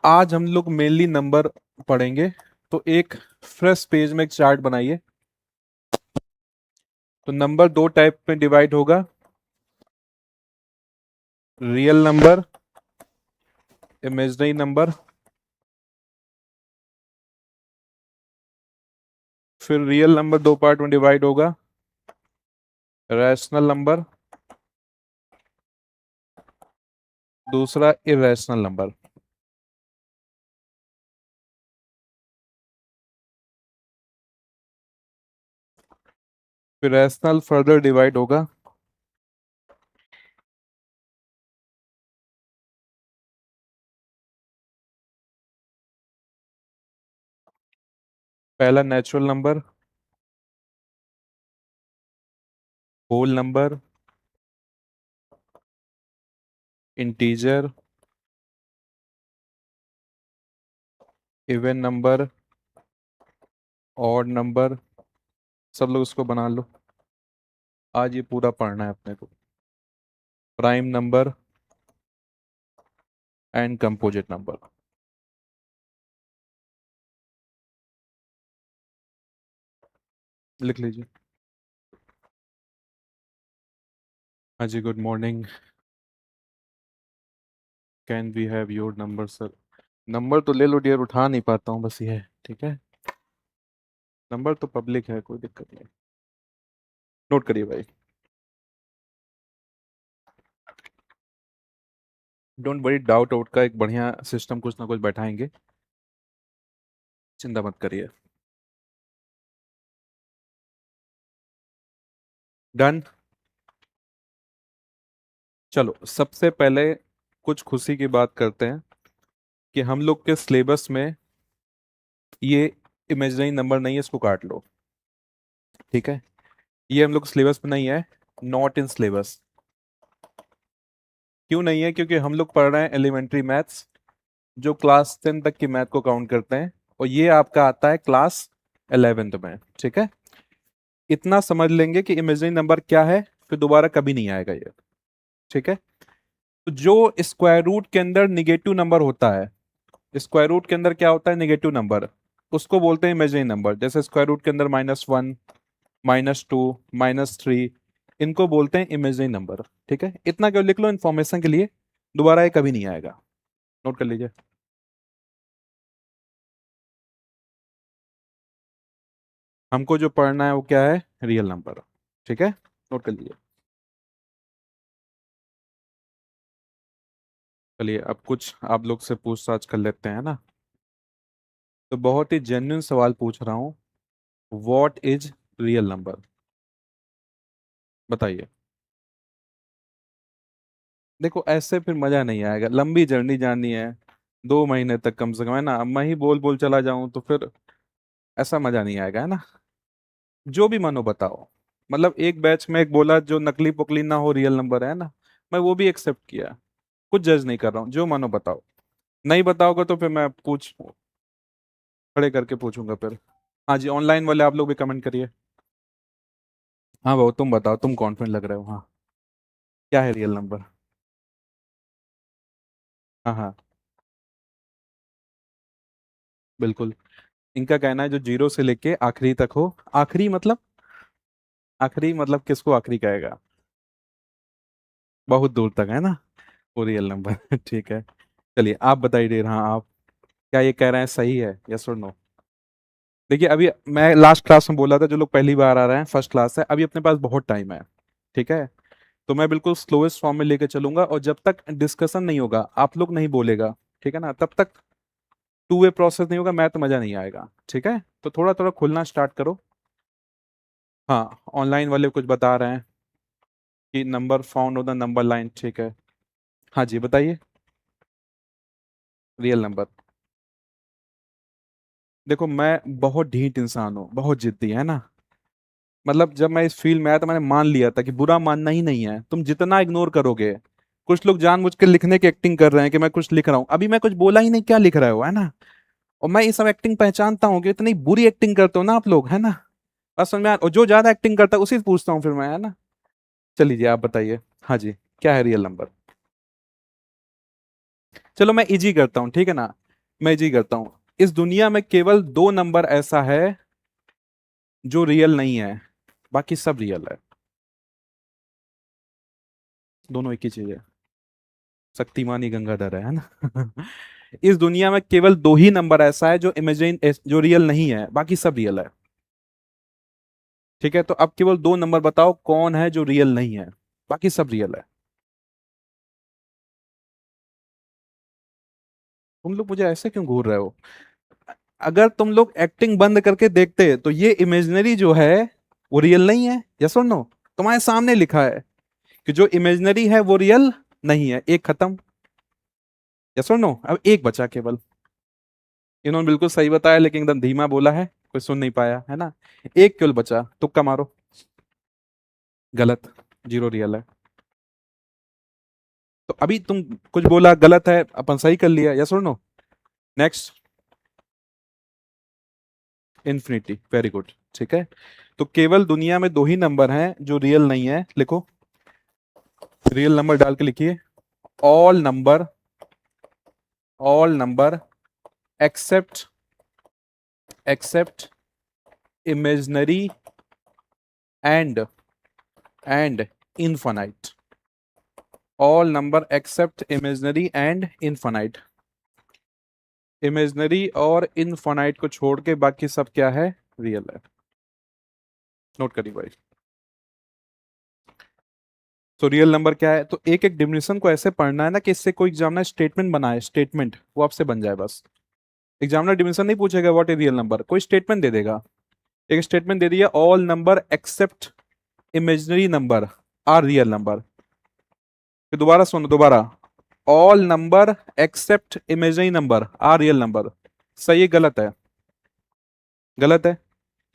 आज हम लोग मेनली नंबर पढ़ेंगे। तो एक फ्रेश पेज में एक चार्ट बनाइए। तो नंबर दो टाइप में डिवाइड होगा, रियल नंबर, इमेजिनरी नंबर। फिर रियल नंबर दो पार्ट में डिवाइड होगा, रैशनल नंबर, दूसरा इरेशनल नंबर। फिर रैशनल फर्दर डिवाइड होगा, पहला natural number, whole number, integer, even number, odd number. सब लोग इसको बना लो, आज ये पूरा पढ़ना है अपने को। Prime number and composite number. लिख लीजिए। हाँ जी, good morning. Can we have your number sir? Number तो ले लो डियर, उठा नहीं पाता हूँ बस ये है, ठीक है। नंबर तो पब्लिक है, कोई दिक्कत नहीं। नोट करिए भाई। डोंट वरी, डाउट आउट का एक बढ़िया सिस्टम कुछ ना कुछ बैठाएंगे, चिंता मत करिए। डन। चलो सबसे पहले कुछ खुशी की बात करते हैं कि हम लोग के सिलेबस में ये इमेजिनरी नंबर नहीं है, इसको काट लो, ठीक है। ये हम लोग सिलेबस में नहीं है, नॉट इन सिलेबस। क्यों नहीं है? क्योंकि हम लोग पढ़ रहे हैं एलिमेंट्री मैथ्स, जो क्लास 10 तक की मैथ को काउंट करते हैं, और ये आपका आता है क्लास 11th में, ठीक है। इतना समझ लेंगे कि इमेजिनरी नंबर क्या है, फिर दोबारा कभी नहीं आएगा ये, ठीक है। तो जो स्क्वायर रूट के अंदर निगेटिव नंबर होता है, स्क्वायर रूट के अंदर क्या होता है? नेगेटिव नंबर, उसको बोलते हैं इमेजिनरी नंबर। जैसे स्क्वायर रूट के अंदर -1, -2, -3, इनको बोलते हैं इमेजिनरी नंबर, ठीक है। इतना क्यों लिख लो इन्फॉर्मेशन के लिए, दोबारा ये कभी नहीं आएगा। नोट कर लीजिए। हमको जो पढ़ना है वो क्या है? रियल नंबर, ठीक है। नोट कर लीजिए। चलिए अब कुछ आप लोग से पूछताछ कर लेते हैं ना। तो बहुत ही जेन्युइन सवाल पूछ रहा हूँ, व्हाट इज रियल नंबर? बताइए। देखो ऐसे फिर मजा नहीं आएगा, लंबी जर्नी जानी है, 2 महीने तक कम से कम, है ना। अब मैं ही बोल बोल चला जाऊं तो फिर ऐसा मजा नहीं आएगा, है ना। जो भी मानो बताओ। मतलब एक बैच में एक बोला जो नकली पुकली ना हो, रियल नंबर है ना, मैं वो भी एक्सेप्ट किया। कुछ जज नहीं कर रहा हूँ, जो मानो बताओ। नहीं बताओगे तो फिर मैं पूछ खड़े करके पूछूंगा फिर। हाँ जी, ऑनलाइन वाले आप लोग भी कमेंट करिए। हाँ बाबू तुम बताओ, तुम कॉन्फिडेंट लग रहे हो, हाँ। क्या है रियल नंबर? हाँ हाँ, बिल्कुल। इनका कहना है जो जीरो से लेके आखिरी तक हो। आखिरी मतलब? आखिरी मतलब किसको आखिरी कहेगा? बहुत दूर तक, है ना, वो रियल नंबर ठीक है। चलिए आप बताइए, हाँ आप, क्या ये कह रहे हैं सही है, यस और नो? देखिए अभी मैं लास्ट क्लास में बोला था, जो लोग पहली बार आ रहे हैं, फर्स्ट क्लास है, अभी अपने पास बहुत टाइम है, ठीक है। तो मैं बिल्कुल स्लोएस्ट फॉर्म में लेके चलूंगा, और जब तक डिस्कशन नहीं होगा, आप लोग नहीं बोलेगा, ठीक है ना, तब तक टू वे प्रोसेस नहीं होगा, मैथ मजा नहीं आएगा, ठीक है। तो थोड़ा थोड़ा खुलना स्टार्ट करो। हाँ, ऑनलाइन वाले कुछ बता रहे हैं कि number found on the number line, ठीक है। हाँ जी बताइए। Real number. देखो मैं बहुत ढीठ इंसान हूँ, बहुत जिद्दी, है ना। मतलब जब मैं इस फील्ड में आया तो मैंने मान लिया था कि बुरा मानना ही नहीं है, तुम जितना इग्नोर करोगे। कुछ लोग जानबूझ के लिखने की एक्टिंग कर रहे हैं कि मैं कुछ लिख रहा हूँ, अभी मैं कुछ बोला ही नहीं, क्या लिख रहे हो, है ना। और मैं ये सब एक्टिंग पहचानता हूँ कि इतनी बुरी एक्टिंग करते हो ना आप लोग, है ना। बस समझ में और जो ज्यादा एक्टिंग करता है उसी से पूछता हूँ फिर मैं, है ना। चलिए जी आप बताइए। हाँ जी, क्या है रियल नंबर? चलो मैं इजी करता हूँ, ठीक है ना। मैं जी करता हूं, इस दुनिया में केवल दो नंबर ऐसा है जो रियल नहीं है, बाकी सब रियल है। दोनों एक ही चीज है। शक्तिमान ही गंगाधर है ना? इस दुनिया में केवल दो ही नंबर ऐसा है जो इमेजिन, जो रियल नहीं है, बाकी सब रियल है। ठीक है, तो अब केवल दो नंबर बताओ कौन है जो रियल नहीं है, बाकी सब रियल है। तुम लोग मुझे ऐसे क्यों घूर रहे हो? अगर तुम लोग एक्टिंग बंद करके देखते तो ये इमेजिनरी जो है वो रियल नहीं है, यस और नो? तुम्हारे सामने लिखा है कि जो इमेजिनरी है वो रियल नहीं है। एक खत्म, यस और नो? अब एक बचा केवल। इन्होंने बिल्कुल सही बताया लेकिन एकदम धीमा बोला है, कोई सुन नहीं पाया है ना। एक केवल बचा, तुक्का मारो। गलत। जीरो रियल है। तो अभी तुम कुछ बोला गलत है, अपन सही कर लिया, यस और no? Next. Infinity, very good. ठीक है, तो केवल दुनिया में दो ही नंबर हैं जो रियल नहीं है, लिखो। रियल नंबर डाल के लिखिए। All number, all number except, accept imaginary and, and infinite. All number except imaginary and infinite. Imaginary और इनफाइनाइट को छोड़ के बाकी सब क्या है? रियल है। नोट करिए भाई। तो रियल नंबर क्या है? तो एक एक डिफिनेशन को ऐसे पढ़ना है ना कि इससे कोई एग्जामिनर स्टेटमेंट बनाए, स्टेटमेंट वो आपसे बन जाए बस। एग्जामिनर डिफिनेशन नहीं पूछेगा व्हाट इज रियल नंबर, कोई स्टेटमेंट दे देगा। एक स्टेटमेंट दे दिया, all number except imaginary number are real number. फिर दोबारा सुनो, दोबारा। All number except imaginary number are real number. सही है गलत है? गलत है,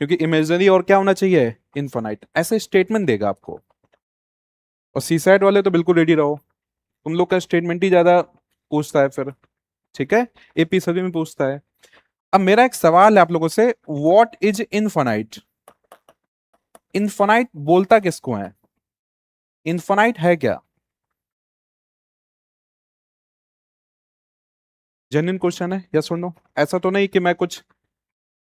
क्योंकि इमेजिनरी और क्या होना चाहिए? इनफाइनाइट। ऐसे स्टेटमेंट देगा आपको। और सी साइड वाले तो बिल्कुल रेडी रहो, तुम लोग का स्टेटमेंट ही ज्यादा पूछता है फिर। ठीक है, एपी सभी में पूछता है। अब मेरा एक सवाल है आप लोगों से, व्हाट इज इनफाइनाइट? इनफाइनाइट बोलता किसको है? इनफाइनाइट है क्या? जेन्युइन क्वेश्चन है, यस और नो? ऐसा तो नहीं कि मैं कुछ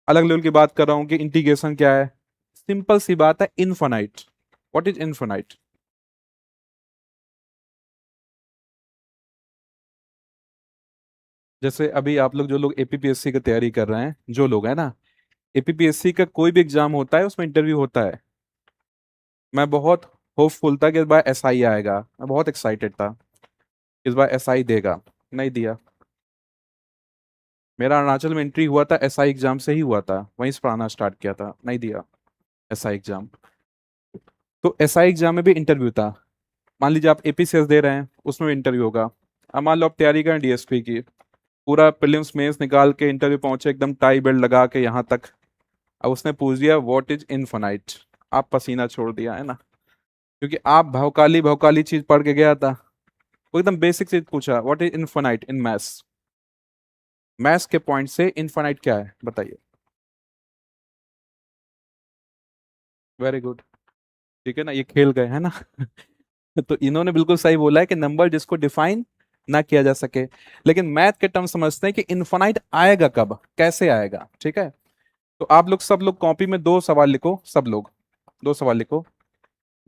अलग लेवल की बात कर रहा हूं कि इंटीग्रेशन क्या है। सिंपल सी बात है, इनफाइनाइट। What is infinite? जैसे अभी आप लोग जो लोग एपीपीएससी की तैयारी कर रहे हैं, जो लोग हैं ना, एपीपीएससी का कोई भी एग्जाम होता है उसमें इंटरव्यू होता है। मैं बहुत होपफुल था कि इस बार एसआई आएगा, मैं बहुत एक्साइटेड था इस बार एसआई देगा। नहीं दिया। मेरा अरुणाचल में एंट्री हुआ था एसआई एग्जाम से ही हुआ था, वहीं से पढ़ाना स्टार्ट किया था, नहीं दिया एसआई एग्जाम। तो एसआई एग्जाम में भी इंटरव्यू था। मान लीजिए आप एपीसीएस दे रहे हैं, उसमें भी इंटरव्यू होगा। अब मान लो आप तैयारी करें डीएसपी की, पूरा प्रीलिम्स मेंस निकाल के इंटरव्यू पहुंचे एकदम टाई बेल्ट लगा के यहाँ तक। अब उसने पूछ दिया व्हाट इज इनफाइनाइट, आप पसीना छोड़ दिया है ना, क्योंकि आप भौकाली भौकाली चीज पढ़ के गया था। वो एकदम बेसिक चीज पूछा, what is infinite in maths. Maths के पॉइंट से इनफाइनाइट क्या है बताइए? Very good. ठीक है ना, ये खेल गए है ना? तो इन्होंने बिल्कुल सही बोला है कि नंबर जिसको डिफाइन ना किया जा सके। लेकिन मैथ के टर्म समझते हैं कि इनफाइनाइट आएगा कब, कैसे आएगा। ठीक है, तो आप लोग सब लोग कॉपी में दो सवाल लिखो, सब लोग दो सवाल लिखो।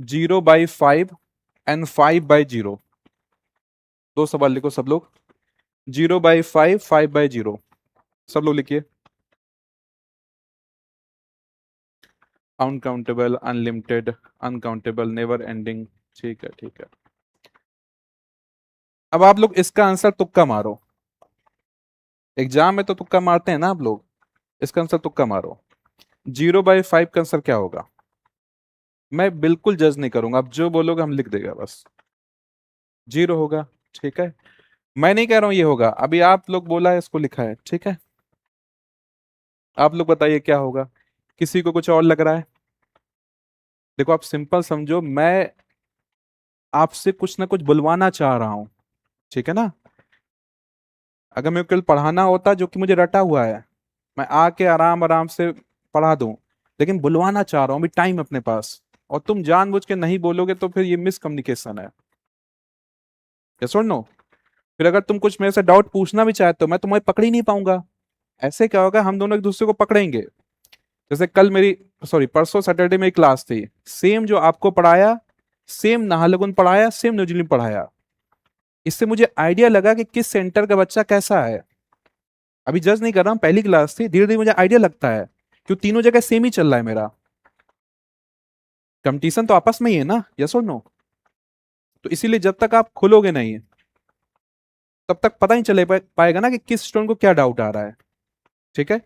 0/5 एंड 5/0। दो सवाल लिखो सब लोग। 0/5, 5/0। सब लोग लिखिए। Uncountable, unlimited, uncountable, never ending. ठीक है, ठीक है। अब आप लोग इसका आंसर तुक्का मारो। एग्जाम में तो तुक्का मारते हैं ना आप लोग, इसका आंसर तुक्का मारो। 0/5 का आंसर क्या होगा? मैं बिल्कुल जज नहीं करूंगा, आप जो बोलोगे हम लिख देगा बस। 0 होगा। ठीक है, मैं नहीं कह रहा हूं ये होगा, अभी आप लोग बोला है इसको लिखा है। ठीक है, आप लोग बताइए क्या होगा। किसी को कुछ और लग रहा है? देखो आप सिंपल समझो, मैं आपसे कुछ ना कुछ बुलवाना चाह रहा हूं। ठीक है ना? अगर मेरे को कल पढ़ाना होता जो कि मुझे रटा हुआ है, मैं आके आराम आराम से पढ़ा दूं। लेकिन बुलवाना चाह रहा हूं, अभी टाइम अपने पास, और तुम जानबूझ के नहीं बोलोगे तो फिर ये मिसकम्युनिकेशन है। यस और नो? फिर अगर तुम कुछ मेरे से डाउट पूछना भी चाहते हो मैं तुम्हें पकड़ ही नहीं पाऊंगा। ऐसे क्या होगा, हम दोनों एक दूसरे को पकड़ेंगे। जैसे कल मेरी, सॉरी परसों सैटरडे में क्लास थी, सेम जो आपको पढ़ाया, सेम नाहरलगुन पढ़ाया, सेम न्यूजीलैंड पढ़ाया। इससे मुझे आइडिया लगा कि किस सेंटर का बच्चा कैसा है। अभी जज नहीं कर रहा हूं, पहली क्लास थी, धीरे धीरे मुझे आइडिया लगता है क्यों तीनों जगह सेम ही चल रहा है मेरा। कंपटीशन तो आपस में ही है ना, यस और नो। तो इसीलिए जब तक आप खुलोगे नहीं तब तक पता नहीं चले पाएगा ना कि किस स्टूडेंट को क्या डाउट आ रहा है। ठीक है।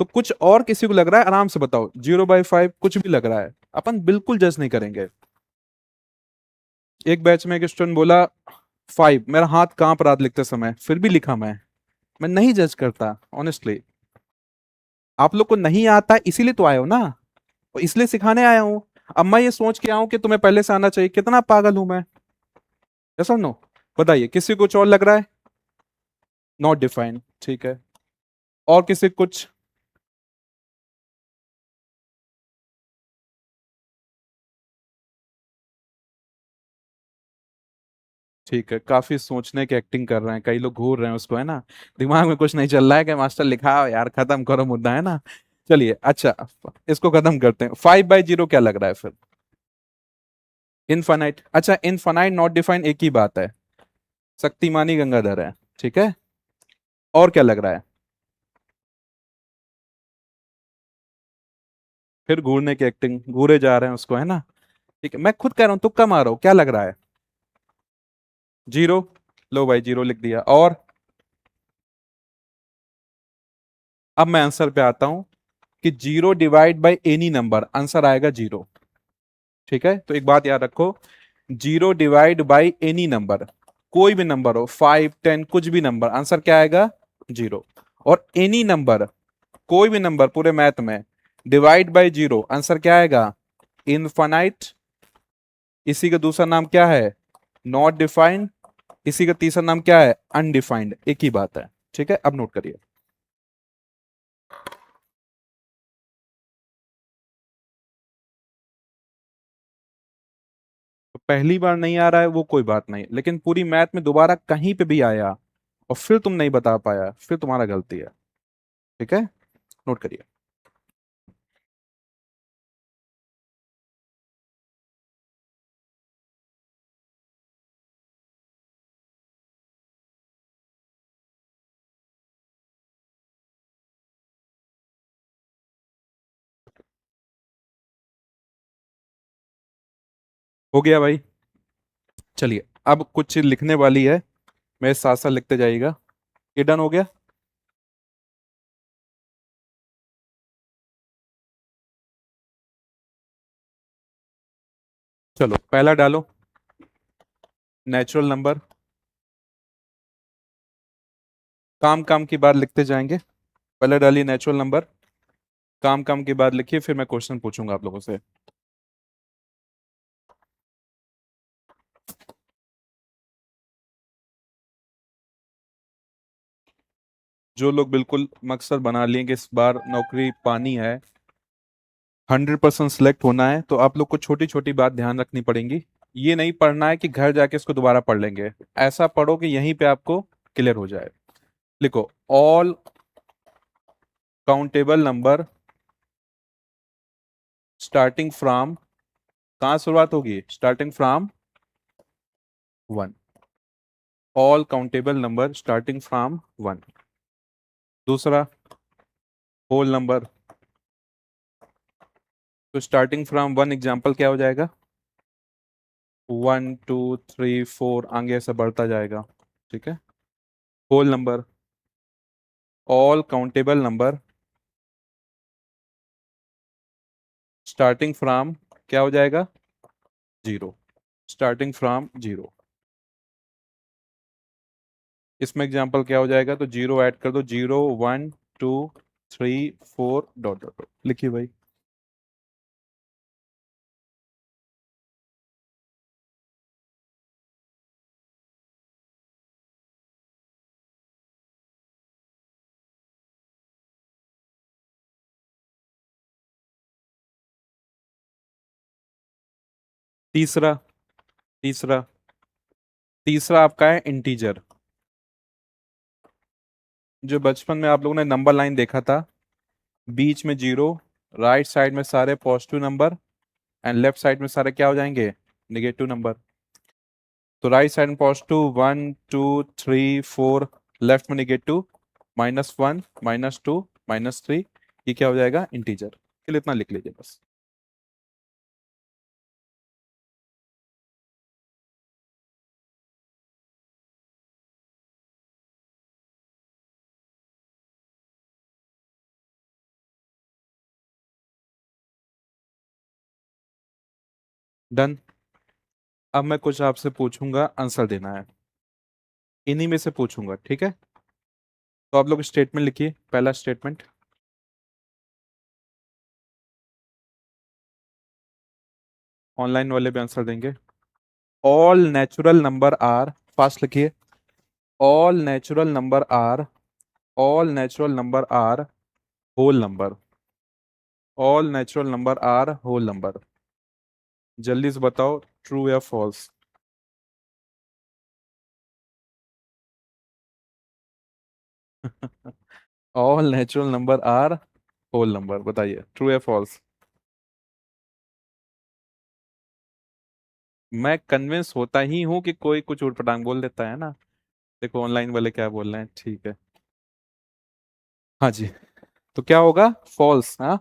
तो कुछ और किसी को लग रहा है, आराम से बताओ, 0/5 कुछ भी लग रहा है, अपन बिल्कुल जज नहीं करेंगे। एक बैच में एक स्टूडेंट बोला 5, मेरा हाथ कांप रहा था लिखते समय, फिर भी लिखा मैं नहीं जज करता ऑनेस्टली। आप लोग को नहीं आता इसीलिए तो आए हो ना, और इसलिए सिखाने आया हूं। अब मैं ये सोच के आऊं कि तुम्हें पहले से आना चाहिए, कितना पागल हूं मैं। यस और नो। बताइए, किसी को कुछ और लग रहा है? नॉट डिफाइंड, ठीक है। और किसी को कुछ? ठीक है, काफी सोचने की एक्टिंग कर रहे हैं, कई लोग घूर रहे हैं उसको, है ना। दिमाग में कुछ नहीं चल रहा है कि मास्टर लिखा हो यार, खत्म करो मुद्दा, है ना। चलिए अच्छा, इसको खत्म करते हैं। 5/0 क्या लग रहा है फिर? इनफाइनाइट। अच्छा, इनफाइनाइट नॉट डिफाइंड एक ही बात है, शक्तिमानी गंगाधर है। ठीक है। और क्या लग रहा है? फिर घूरने की एक्टिंग, घूरे जा रहे हैं उसको, है ना। ठीक है, मैं खुद कह रहा हूं, तुक्का मारो, क्या लग रहा है? 0। लो भाई, 0 लिख दिया। और अब मैं आंसर पे आता हूं कि 0 divide by any number, answer आएगा 0। ठीक है, तो एक बात याद रखो, 0 डिवाइड बाई एनी नंबर, कोई भी नंबर हो, 5, 10, कुछ भी नंबर, आंसर क्या आएगा? 0। और एनी नंबर, कोई भी नंबर पूरे मैथ में, डिवाइड बाई 0, आंसर क्या आएगा? इनफाइनाइट। इसी का दूसरा नाम क्या है? Not defined. इसी का तीसरा नाम क्या है? अनडिफाइंड, एक ही बात है। ठीक है, अब नोट करिए। तो पहली बार नहीं आ रहा है वो कोई बात नहीं, लेकिन पूरी मैथ में दोबारा कहीं पे भी आया और फिर तुम नहीं बता पाया, फिर तुम्हारा गलती है। ठीक है, नोट करिए। हो गया भाई। चलिए, अब कुछ चीज लिखने वाली है, मेरे साथ साथ लिखते जाइएगा। ये डन हो गया। चलो पहला डालो, नेचुरल नंबर। काम काम की बात लिखते जाएंगे। पहले डालिए नेचुरल नंबर, काम काम की बात लिखिए, फिर मैं क्वेश्चन पूछूंगा आप लोगों से। जो लोग बिल्कुल मकसद बना लिए कि इस बार नौकरी पानी है, 100% सिलेक्ट होना है, तो आप लोग को छोटी छोटी बात ध्यान रखनी पड़ेंगी। ये नहीं पढ़ना है कि घर जाके इसको दोबारा पढ़ लेंगे, ऐसा पढ़ो कि यहीं पे आपको क्लियर हो जाए। लिखो, all countable number starting from, कहाँ शुरुआत होगी? Starting from 1। All countable number starting from 1। दूसरा, होल नंबर, तो स्टार्टिंग फ्रॉम 1 एग्जाम्पल क्या हो जाएगा? 1, 2, 3, 4, आगे ऐसा बढ़ता जाएगा। ठीक है। Whole number, all countable number starting from क्या हो जाएगा? 0। Starting from 0। इसमें एग्जाम्पल क्या हो जाएगा? तो 0 ऐड कर दो, 0, 1, 2, 3, 4 डॉट डॉट डॉट, लिखिए भाई। तीसरा, तीसरा, तीसरा आपका है इंटीजर। जो बचपन में आप लोगों ने नंबर लाइन देखा था, बीच में जीरो, राइट साइड में सारे positive number and left side में सारे क्या हो जाएंगे, निगेटिव नंबर। तो राइट साइड में पॉजिटिव 1 2 3 4, लेफ्ट में निगेटिव -1 -2 -3, ये क्या हो जाएगा, इंटीजर। के लिए इतना लिख लीजिए बस। डन। अब मैं कुछ आपसे पूछूंगा, आंसर देना है, इन्हीं में से पूछूंगा, ठीक है। तो आप लोग स्टेटमेंट लिखिए, पहला स्टेटमेंट। ऑनलाइन वाले भी आंसर देंगे। All natural number are, fast लिखिए। All natural number are, all natural number are whole number. All natural number are whole number. जल्दी से बताओ, ट्रू या false. All natural number are whole number, बताइए true या false. मैं convince होता ही हूं कि कोई कुछ उटपटांग बोल देता है ना। देखो ऑनलाइन वाले क्या बोल रहे हैं, ठीक है। हाँ जी। तो क्या होगा, फॉल्स। हाँ,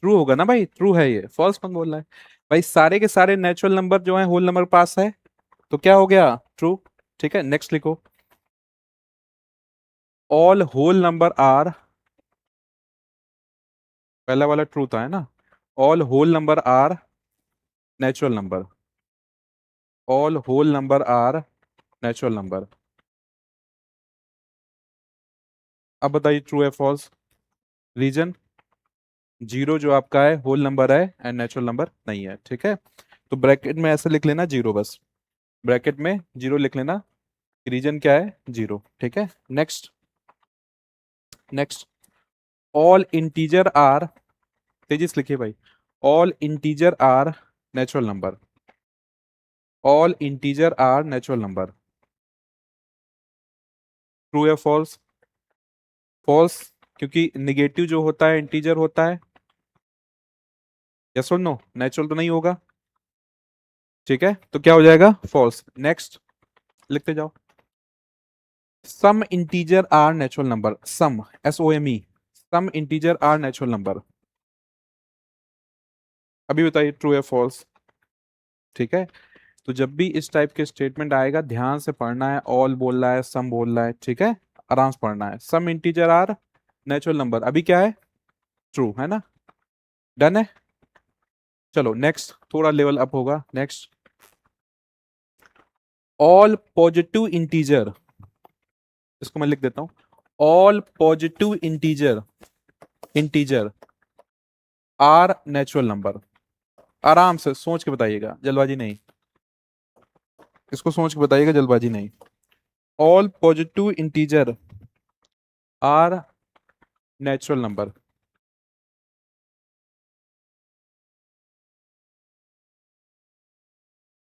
ट्रू होगा ना भाई, ट्रू है ये, फॉल्स कौन बोल रहा है। भाई सारे के सारे नेचुरल नंबर जो है होल नंबर पास है, तो क्या हो गया, ट्रू। ठीक है, नेक्स्ट लिखो। ऑल होल नंबर आर, पहला वाला ट्रू था है ना। All whole number are natural number. All whole number are natural number. अब बताइए ट्रू है फॉल्स। रीजन, जीरो जो आपका है होल नंबर है एंड नेचुरल नंबर नहीं है, ठीक है। तो ब्रैकेट में ऐसे लिख लेना जीरो बस, ब्रैकेट में जीरो लिख लेना। रीजन क्या है, जीरो, ठीक है। Next, next. All integer are, तेजी से लिखिए भाई। All integer are natural number. All integer are natural number. True या फॉल्स। फॉल्स, क्योंकि निगेटिव जो होता है इंटीजर होता है। यस और नो, नेचुरल तो नहीं होगा, ठीक है। तो क्या हो जाएगा, फॉल्स। नेक्स्ट, लिखते जाओ। सम integer are natural number, some, SOME, some integer are natural number. अभी बताइए ट्रू या फॉल्स, ठीक है। तो जब भी इस टाइप के स्टेटमेंट आएगा ध्यान से पढ़ना है, ऑल बोल रहा है, सम बोल रहा है, ठीक है। आराम से पढ़ना है। Some integer are natural number, अभी क्या है, ट्रू है ना। डन है। चलो नेक्स्ट, थोड़ा लेवल अप होगा। नेक्स्ट, ऑल पॉजिटिव इंटीजर, इसको मैं लिख देता हूं। All positive integer, integer are natural number. आराम से सोच के बताइएगा, जल्दबाजी नहीं। इसको सोच के बताइएगा, जल्दबाजी नहीं। All positive integer are natural number.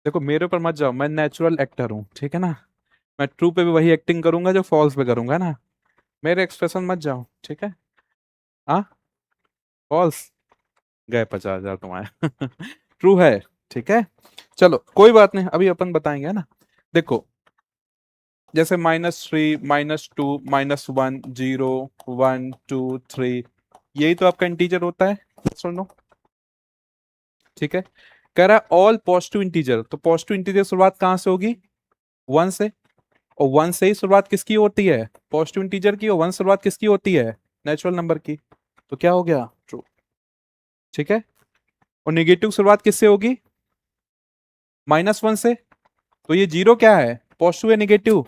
देखो मेरे ऊपर मत जाओ, मैं नेचुरल एक्टर हूँ, ठीक है ना। मैं ट्रू पे भी वही एक्टिंग करूंगा जो फॉल्स पे करूंगा ना। मेरे एक्सप्रेशन मत जाओ, ठीक है। हाँ, फॉल्स, गए 50,000 तुम्हारे। ट्रू है, ठीक है। चलो कोई बात नहीं, अभी अपन बताएंगे, है ना। देखो, जैसे -3 -2 -1 0 1 2 3, यही तो आपका इंटीजर होता है, सुनो, ठीक है। कह रहा है ऑल पॉजिटिव इंटीजर, तो पॉजिटिव इंटीजर शुरुआत कहां से होगी, वन से। और वन से ही शुरुआत किसकी होती है, पॉजिटिव इंटीजर की। और वन शुरुआत किसकी होती है, नेचुरल नंबर की। तो क्या हो गया, ट्रू, ठीक है। और नेगेटिव शुरुआत किससे होगी, -1 से। तो ये जीरो क्या है, पॉजिटिव या नेगेटिव,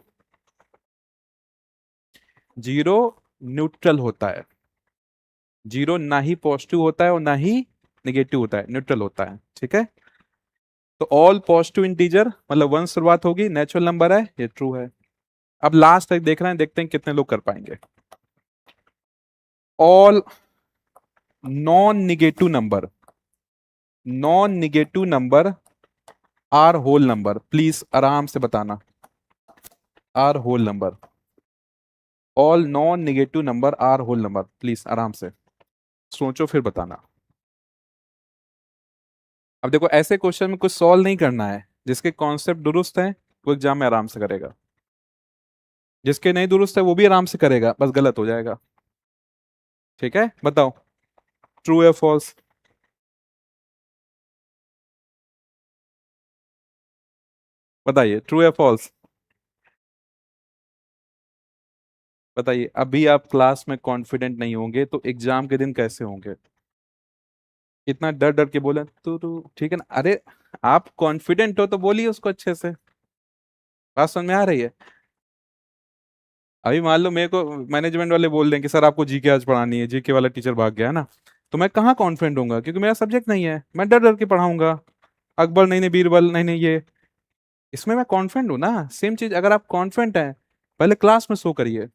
जीरो न्यूट्रल होता है। जीरो ना ही पॉजिटिव होता है और ना ही नेगेटिव होता है, न्यूट्रल होता है, ठीक है। तो ऑल पॉजिटिव इंटीजर मतलब वन शुरुआत होगी, नेचुरल नंबर है, ये ट्रू है। अब लास्ट तक देख रहे हैं, देखते हैं कितने लोग कर पाएंगे। All non negative number, non negative number are whole number, please आराम से बताना, are whole number. All non negative number are whole number. Please आराम से सोचो फिर बताना। अब देखो ऐसे क्वेश्चन में कुछ सॉल्व नहीं करना है, जिसके कॉन्सेप्ट दुरुस्त हैं वो एग्जाम में आराम से करेगा, जिसके नहीं दुरुस्त है वो भी आराम से करेगा, बस गलत हो जाएगा। ठीक है, बताओ ट्रू या फॉल्स। बताइए ट्रू या फॉल्स। बताइए, अभी आप क्लास में कॉन्फिडेंट नहीं होंगे तो एग्जाम के दिन कैसे होंगे। इतना डर डर के बोले तो ठीक है ना। अरे आप कॉन्फिडेंट हो तो बोलिए उसको अच्छे से। बात समझ में आ रही है। अभी मान लो मेरे को मैनेजमेंट वाले बोल दें कि सर आपको जीके आज पढ़ानी है, जीके वाला टीचर भाग गया है ना, तो मैं कहाँ कॉन्फिडेंट होऊंगा, क्योंकि मेरा सब्जेक्ट नहीं है, मैं डर डर के पढ़ाऊंगा। अकबर नहीं नहीं बीरबल नहीं नहीं ये, इसमें मैं कॉन्फिडेंट हूं ना। सेम चीज अगर आप कॉन्फिडेंट हैं, पहले क्लास में शो करिए।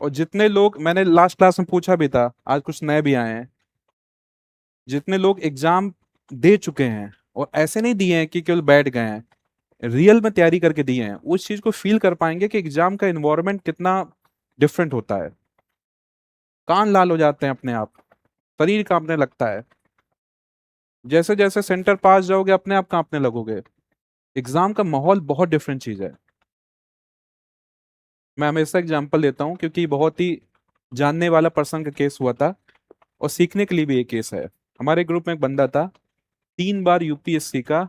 और जितने लोग, मैंने लास्ट क्लास में पूछा भी था, आज कुछ नए भी आए हैं, जितने लोग एग्जाम दे चुके हैं और ऐसे नहीं दिए हैं कि केवल बैठ गए हैं, रियल में तैयारी करके दिए हैं, उस चीज को फील कर पाएंगे कि एग्जाम का इन्वायरमेंट कितना डिफरेंट होता है। कान लाल हो जाते हैं अपने आप, शरीर कांपने लगता है। जैसे जैसे सेंटर पास जाओगे अपने आप कांपने लगोगे। एग्जाम का माहौल बहुत डिफरेंट चीज है। मैं हमेशा एग्जांपल देता हूँ क्योंकि बहुत ही जानने वाला पर्सन का केस हुआ था, और सीखने के लिए भी एक केस है। हमारे ग्रुप में एक बंदा था, 3 बार यूपीएससी का,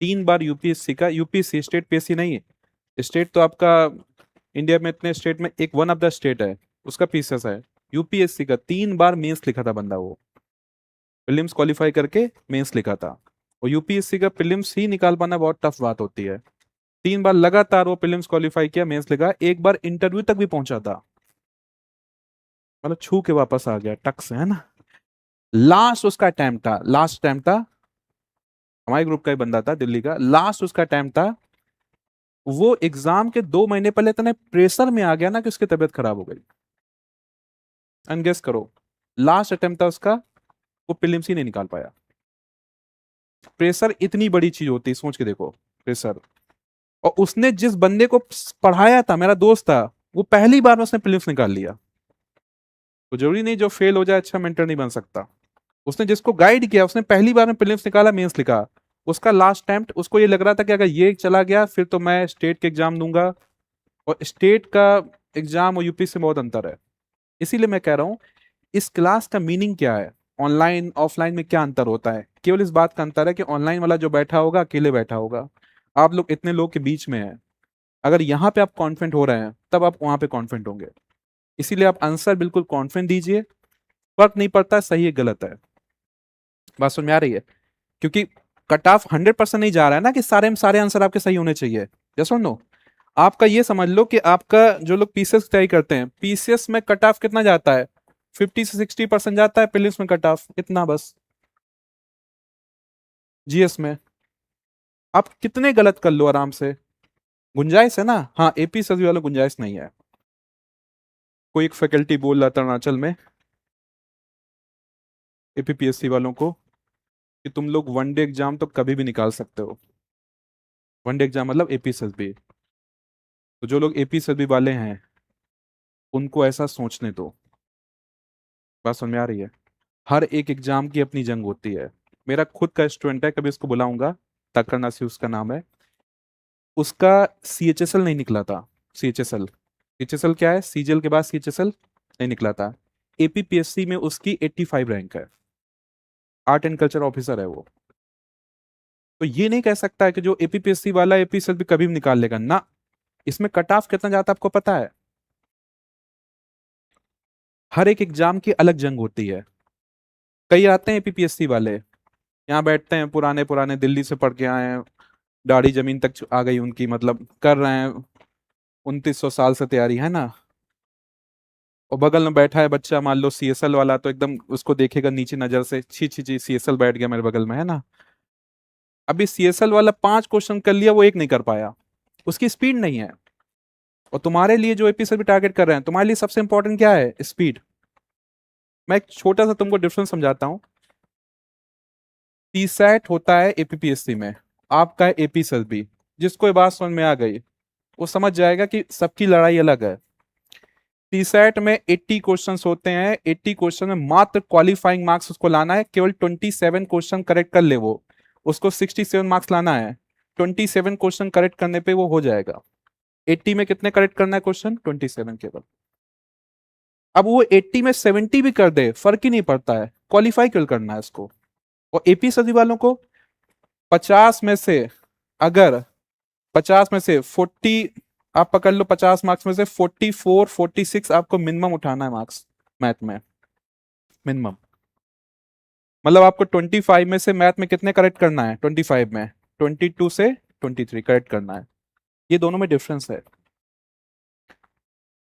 3 बार यूपीएससी का, यूपीएससी स्टेट पीएससी नहीं है, स्टेट तो आपका इंडिया में इतने स्टेट में एक वन ऑफ द स्टेट है, उसका पीसीएस है। यूपीएससी का 3 बार मेंस लिखा था बंदा वो, प्रीलिम्स क्वालिफाई करके मेंस लिखा था। और यूपीएससी का प्रीलिम्स ही निकाल पाना बहुत टफ बात होती है। 3 बार लगातार वो प्रीलिम्स क्वालिफाई किया, मेंस लिखा, एक बार इंटरव्यू तक भी पहुंचा था। मतलब छू के वापस आ गया टक से, है ना। लास्ट उसका अटेम्प्ट था, लास्ट अटेम्प्ट था, हमारे ग्रुप का ही बंदा था, दिल्ली का, लास्ट उसका अटेम्प्ट था। वो एग्जाम के 2 महीने पहले इतने प्रेशर में आ गया ना कि उसकी तबीयत खराब हो गई। एंड गेस करो, लास्ट अटेम्प्ट था उसका, वो प्रीलिम्स ही नहीं निकाल पाया। प्रेशर इतनी बड़ी चीज होती है, सोच के देखो, प्रेशर। और उसने जिस बंदे को पढ़ाया था, मेरा दोस्त था, वो पहली बार में उसने प्रीलिम्स निकाल लिया। तो जरूरी नहीं जो फेल हो जाए अच्छा मेंटर नहीं बन सकता। उसने जिसको गाइड किया, उसने पहली बार में प्रीलिम्स निकाला, मेंस लिखा, उसका लास्ट अटेम्प्ट, उसको ये लग रहा था कि अगर ये चला गया फिर तो मैं स्टेट के एग्जाम दूंगा। और स्टेट का एग्जाम और यूपी से बहुत अंतर है। इसीलिए मैं कह रहा हूँ, इस क्लास का मीनिंग क्या है, ऑनलाइन ऑफलाइन में क्या अंतर होता है, केवल इस बात का अंतर है कि ऑनलाइन वाला जो बैठा होगा अकेले बैठा होगा, आप लोग इतने लोग के बीच में हैं। अगर यहाँ पे आप कॉन्फिडेंट हो रहे हैं तब आप वहां पे कॉन्फिडेंट होंगे। इसीलिए आप आंसर बिल्कुल कॉन्फिडेंट दीजिए, फर्क नहीं पड़ता सही है गलत है। बात समझ में आ रही है। क्योंकि कट ऑफ 100% नहीं जा रहा है ना कि सारे में सारे आंसर आपके सही होने चाहिए। यस और नो। आपका ये समझ लो कि आपका जो लोग पीसीएस की तैयारी करते हैं, पीसीएस में कट ऑफ कितना जाता है, 50 से 60% जाता है, प्रीलिम्स में कट ऑफ इतना बस। जीएस में आप कितने गलत कर लो आराम से, गुंजाइश है ना। हाँ, एपी सभी वालों गुंजाइश नहीं है। कोई एक फैकल्टी बोल रहा था अरुणाचल में, एपीपीएससी वालों को, कि तुम लोग वनडे एग्जाम तो कभी भी निकाल सकते हो। वनडे एग्जाम मतलब एपी सभी। तो जो लोग एपी सभी वाले हैं उनको ऐसा सोचने दो। बात समझ में आ रही है। हर एक एग्जाम की अपनी जंग होती है। मेरा खुद का स्टूडेंट है, कभी उसको बुलाऊंगा, तकर नसी उसका नाम है। उसका सीएचएसएल नहीं निकला था। सीएचएसएल, सीएचएसएल क्या है, सीजीएल के बाद सीएचएसएल नहीं निकला था। एपीपीएससी में उसकी 85 रैंक है, आर्ट एंड कल्चर ऑफिसर है वो। तो ये नहीं कह सकता है कि जो एपीपीएससी वाला एपीएसएल भी कभी भी निकाल लेगा ना। इसमें कट ऑफ कितना जाता है आपको पता है। हर एक एग्जाम की अलग जंग होती है। कई आते हैं एपीपीएससी वाले, यहाँ बैठते हैं, पुराने पुराने दिल्ली से पढ़ के आए हैं, दाढ़ी जमीन तक आ गई उनकी, मतलब कर रहे हैं 2900 साल से तैयारी, है ना। और बगल में बैठा है बच्चा, मान लो सीएसएल वाला, तो एकदम उसको देखेगा नीचे नजर से, छी छी छी सीएसएल बैठ गया मेरे बगल में, है ना। अभी सीएसएल वाला 5 क्वेश्चन कर लिया, वो एक नहीं कर पाया, उसकी स्पीड नहीं है। और तुम्हारे लिए जो एपी से भी टारगेट कर रहे हैं, तुम्हारे लिए सबसे इंपॉर्टेंट क्या है, स्पीड। मैं एक छोटा सा तुमको डिफरेंस समझाता हूँ। टीसैट होता है एपीपीएससी में, आपका है एपी भी। जिसको ये बात समझ में आ गई, वो समझ जाएगा कि सबकी लड़ाई अलग है। टीसेट में 80 क्वेश्चंस होते हैं, 80 क्वेश्चन में मात्र क्वालिफाइंग मार्क्स उसको लाना है, केवल 27 क्वेश्चन करेक्ट कर ले वो, उसको 67 मार्क्स लाना है। 27 क्वेश्चन करेक्ट करने पे वो हो जाएगा। 80 में कितने करेक्ट करना है क्वेश्चन? 27 केवल। अब वो 80 में 70 भी कर दे, फर्क ही नहीं पड़ता है, क्वालिफाई क्यों करना है इसको। और एपी सदी वालों को 50 में से, अगर 50 में से 40 आप पकड़ लो, 50 मार्क्स में से 44 46 आपको मिनिमम उठाना है मार्क्स मैथ में, मिनिमम। मतलब आपको 25 में से मैथ में कितने करेक्ट करना है? 25 में 22 से 23 करेक्ट करना है। ये दोनों में डिफरेंस है।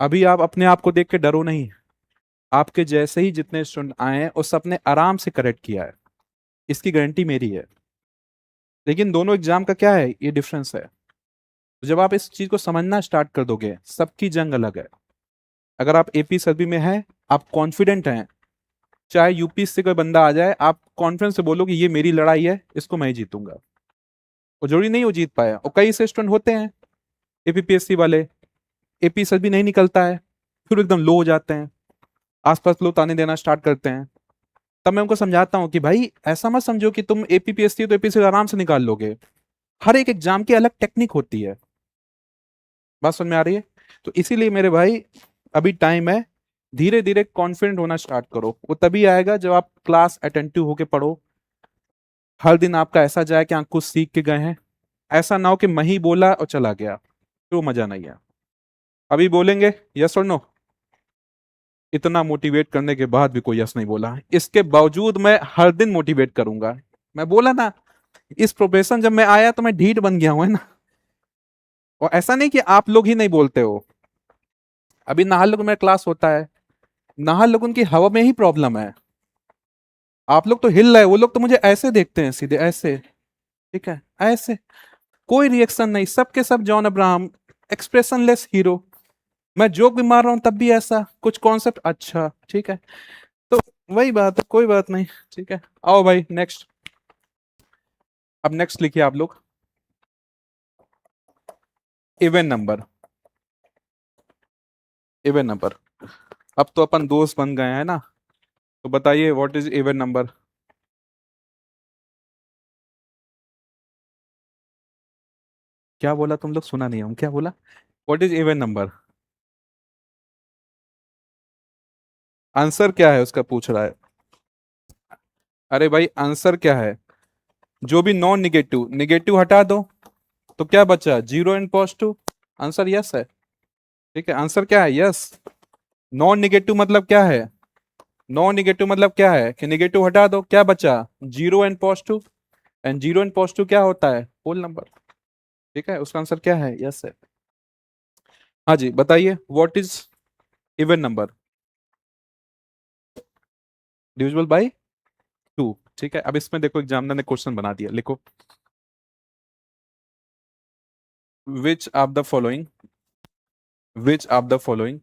अभी आप अपने आप को देख के डरो नहीं, आपके जैसे ही जितने स्टूडेंट आए हैं उस सबने आराम से करेक्ट किया है, इसकी गारंटी मेरी है। लेकिन दोनों एग्जाम का क्या है, ये डिफरेंस है। तो जब आप इस चीज को समझना स्टार्ट कर दोगे, सबकी जंग अलग है। अगर आप एपी सभी में हैं, आप कॉन्फिडेंट हैं, चाहे यूपी से कोई बंदा आ जाए, आप कॉन्फिडेंस से बोलो कि ये मेरी लड़ाई है, इसको मैं ही जीतूंगा। वो जरूरी नहीं वो जीत पाया, और कई से स्टूडेंट होते हैं एपीपीएससी वाले, एपी सभी नहीं निकलता है, फिर एकदम लो हो जाते हैं, आसपास लोग ताने देना स्टार्ट करते हैं। तब मैं उनको समझाता हूँ कि भाई ऐसा मत समझो कि तुम एपीपीएससी तो एपीएससी आराम से निकाल लोगे, हर एक एग्जाम की अलग टेक्निक होती है। बात समझ में आ रही है? तो इसीलिए मेरे भाई, अभी टाइम है, धीरे धीरे कॉन्फिडेंट होना स्टार्ट करो। वो तभी आएगा जब आप क्लास अटेंटिव होके पढ़ो, हर दिन आपका ऐसा जाए कि आप कुछ सीख के गए हैं। ऐसा ना हो कि मैं ही बोला और चला गया, तो मजा नहीं है। अभी बोलेंगे यस और नो? इतना मोटिवेट करने के बाद भी कोई यस नहीं बोला, इसके बावजूद मैं हर दिन मोटिवेट करूंगा। मैं बोला ना, इस प्रोफेशन जब मैं आया तो मैं ढीठ बन गया हूं, है ना। और ऐसा नहीं कि आप लोग ही नहीं बोलते हो। अभी नाहरलगुन में क्लास होता है, नाहरलगुन की हवा में ही प्रॉब्लम है। आप लोग तो हिल रहे, वो लोग तो मुझे ऐसे देखते हैं, सीधे ऐसे, ठीक है, ऐसे, कोई रिएक्शन नहीं, सबके सब जॉन अब्राहम, एक्सप्रेशनलेस हीरो। मैं जोक भी मार रहा हूं तब भी ऐसा कुछ कॉन्सेप्ट, अच्छा ठीक है। तो वही बात है, कोई बात नहीं, ठीक है। आओ भाई नेक्स्ट। अब नेक्स्ट लिखिए आप लोग, इवन नंबर। इवन नंबर, अब तो अपन दोस्त बन गए हैं ना, तो बताइए व्हाट इज इवन नंबर। क्या बोला तुम लोग? सुना नहीं हूं, क्या बोला? What is even number? Answer क्या है उसका पूछ रहा है। अरे भाई आंसर क्या है? जो भी नॉन निगेटिव, निगेटिव हटा दो तो क्या बचा? Zero and positive. Answer yes है, ठीक है। आंसर क्या है? यस। नॉन निगेटिव मतलब क्या है? नॉन निगेटिव मतलब क्या है कि निगेटिव हटा दो, क्या बचा? Zero and positive. And zero and positive क्या होता है? Whole number. ठीक है, उसका आंसर क्या है? यस है। हाँ जी बताइए, what is even number? Divisible by two. ठीक है, अब इसमें देखो एग्जामिनर ने क्वेश्चन बना दिया, लिखो। Which of the following, which of the following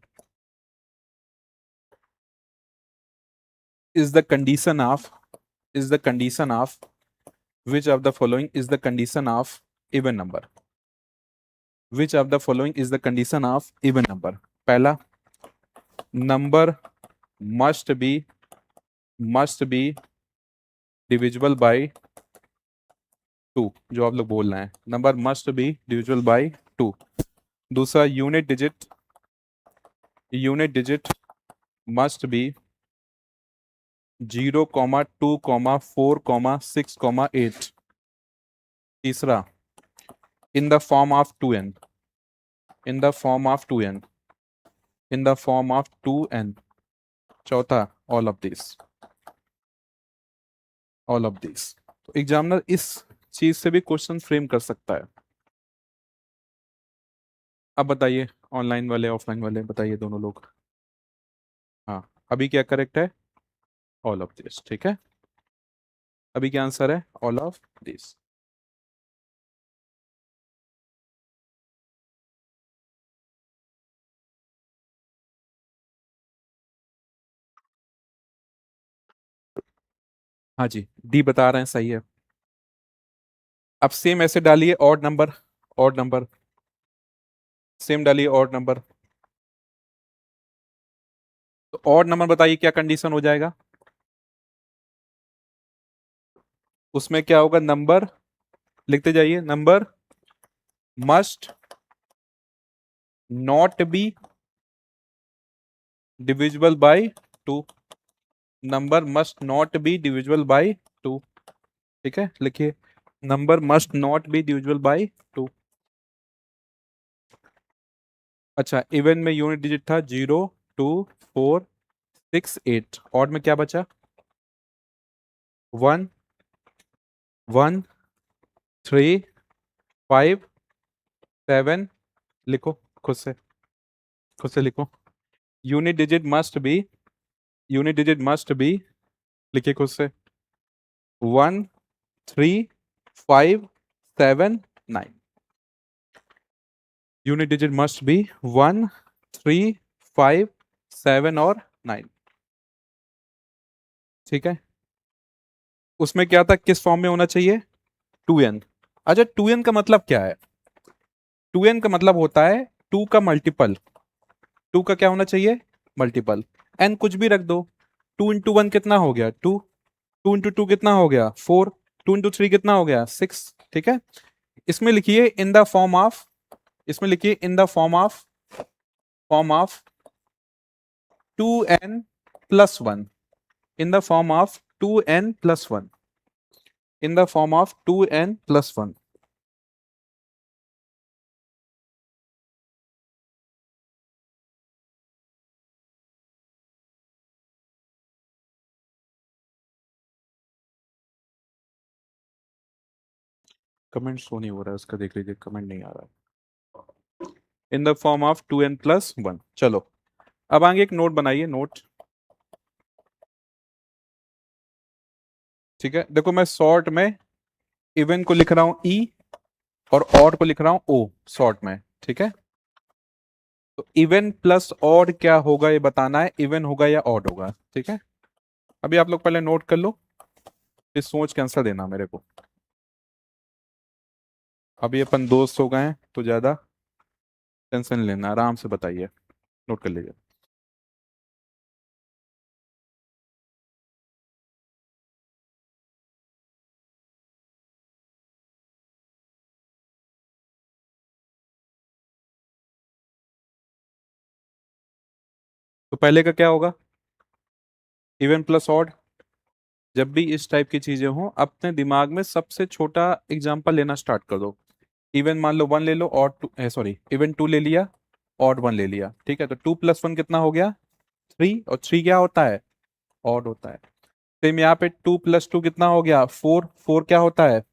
is the condition of, is the condition of, which of the following is the condition of even number? Which of the following is the condition of even number? पहला, number must be divisible by two, जो आप लोग बोल रहे हैं, number must be divisible by two. दूसरा, unit digit must be 0,2,4,6,8। तीसरा, in the form of two n, in the form of two n, in the form of two n. चौथा, all of this, all of this. तो examiner इस चीज से भी question frame कर सकता है। अब बताइए, ऑनलाइन वाले ऑफलाइन वाले बताइए, दोनों लोग। हाँ, अभी क्या करेक्ट है? ऑल ऑफ दिस, ठीक है। अभी क्या आंसर है? All of this. हाँ जी, डी बता रहे हैं, सही है। अब सेम ऐसे डालिए, odd number, odd number. Same डालिए ऑड नंबर। तो ऑड नंबर बताइए क्या कंडीशन हो जाएगा, उसमें क्या होगा, नंबर लिखते जाइए, number must not be divisible by to, number must not be divisible by to. ठीक है, लिखिए number must not be divisible by to. अच्छा, इवन में यूनिट डिजिट था 0 2 4 6 8, ऑड में क्या बचा, 1 1 3 5 7, लिखो खुद से, खुद से लिखो। Unit digit must B, unit digit must B, लिखिए खुद से, 1 3 5 7 9। यूनिट डिजिट मस्ट बी 1 3 5 7 और 9। ठीक है, उसमें क्या था, किस फॉर्म में होना चाहिए, 2n। अच्छा, 2n का मतलब क्या है, 2n का मतलब होता है 2 का मल्टीपल, 2 का क्या होना चाहिए, मल्टीपल। n कुछ भी रख दो, 2 × 1 कितना हो गया 2, 2 × 2 कितना हो गया 4, 2 × 3 कितना हो गया 6। ठीक है, इसमें लिखिए इन द फॉर्म ऑफ, इसमें लिखिए इन the form of 2n+1, in the form of 2n+1, in the form of 2n+1। Comment show नहीं हो रहा है उसका, देख लीजिए कमेंट नहीं आ रहा। इन द फॉर्म ऑफ 2n+1। चलो अब आगे एक नोट बनाइए, नोट। ठीक है, देखो मैं शॉर्ट में इवन को लिख रहा हूं ई और ऑड को लिख रहा हूं ओ शॉर्ट में। ठीक है, तो इवन प्लस ऑड क्या होगा ये बताना है, इवन होगा या ऑड होगा। ठीक है, अभी आप लोग पहले नोट कर लो, फिर सोच के आंसर देना मेरे को। अभी अपन दोस्त हो गए हैं तो ज्यादा टेंशन नहीं लेना, आराम से बताइए, नोट कर लीजिए। तो पहले का क्या होगा, इवन प्लस ऑड। जब भी इस टाइप की चीजें हो अपने दिमाग में सबसे छोटा एग्जांपल लेना स्टार्ट कर दो। इवन मान लो 1 ले लो, ऑड 2, सॉरी इवन 2 ले लिया, ऑड 1 ले लिया। ठीक है, तो 2+1 कितना हो गया 3, और 3 क्या होता है, ऑड होता है। सेम यहाँ पे 2+2 कितना हो गया 4, 4 क्या होता है,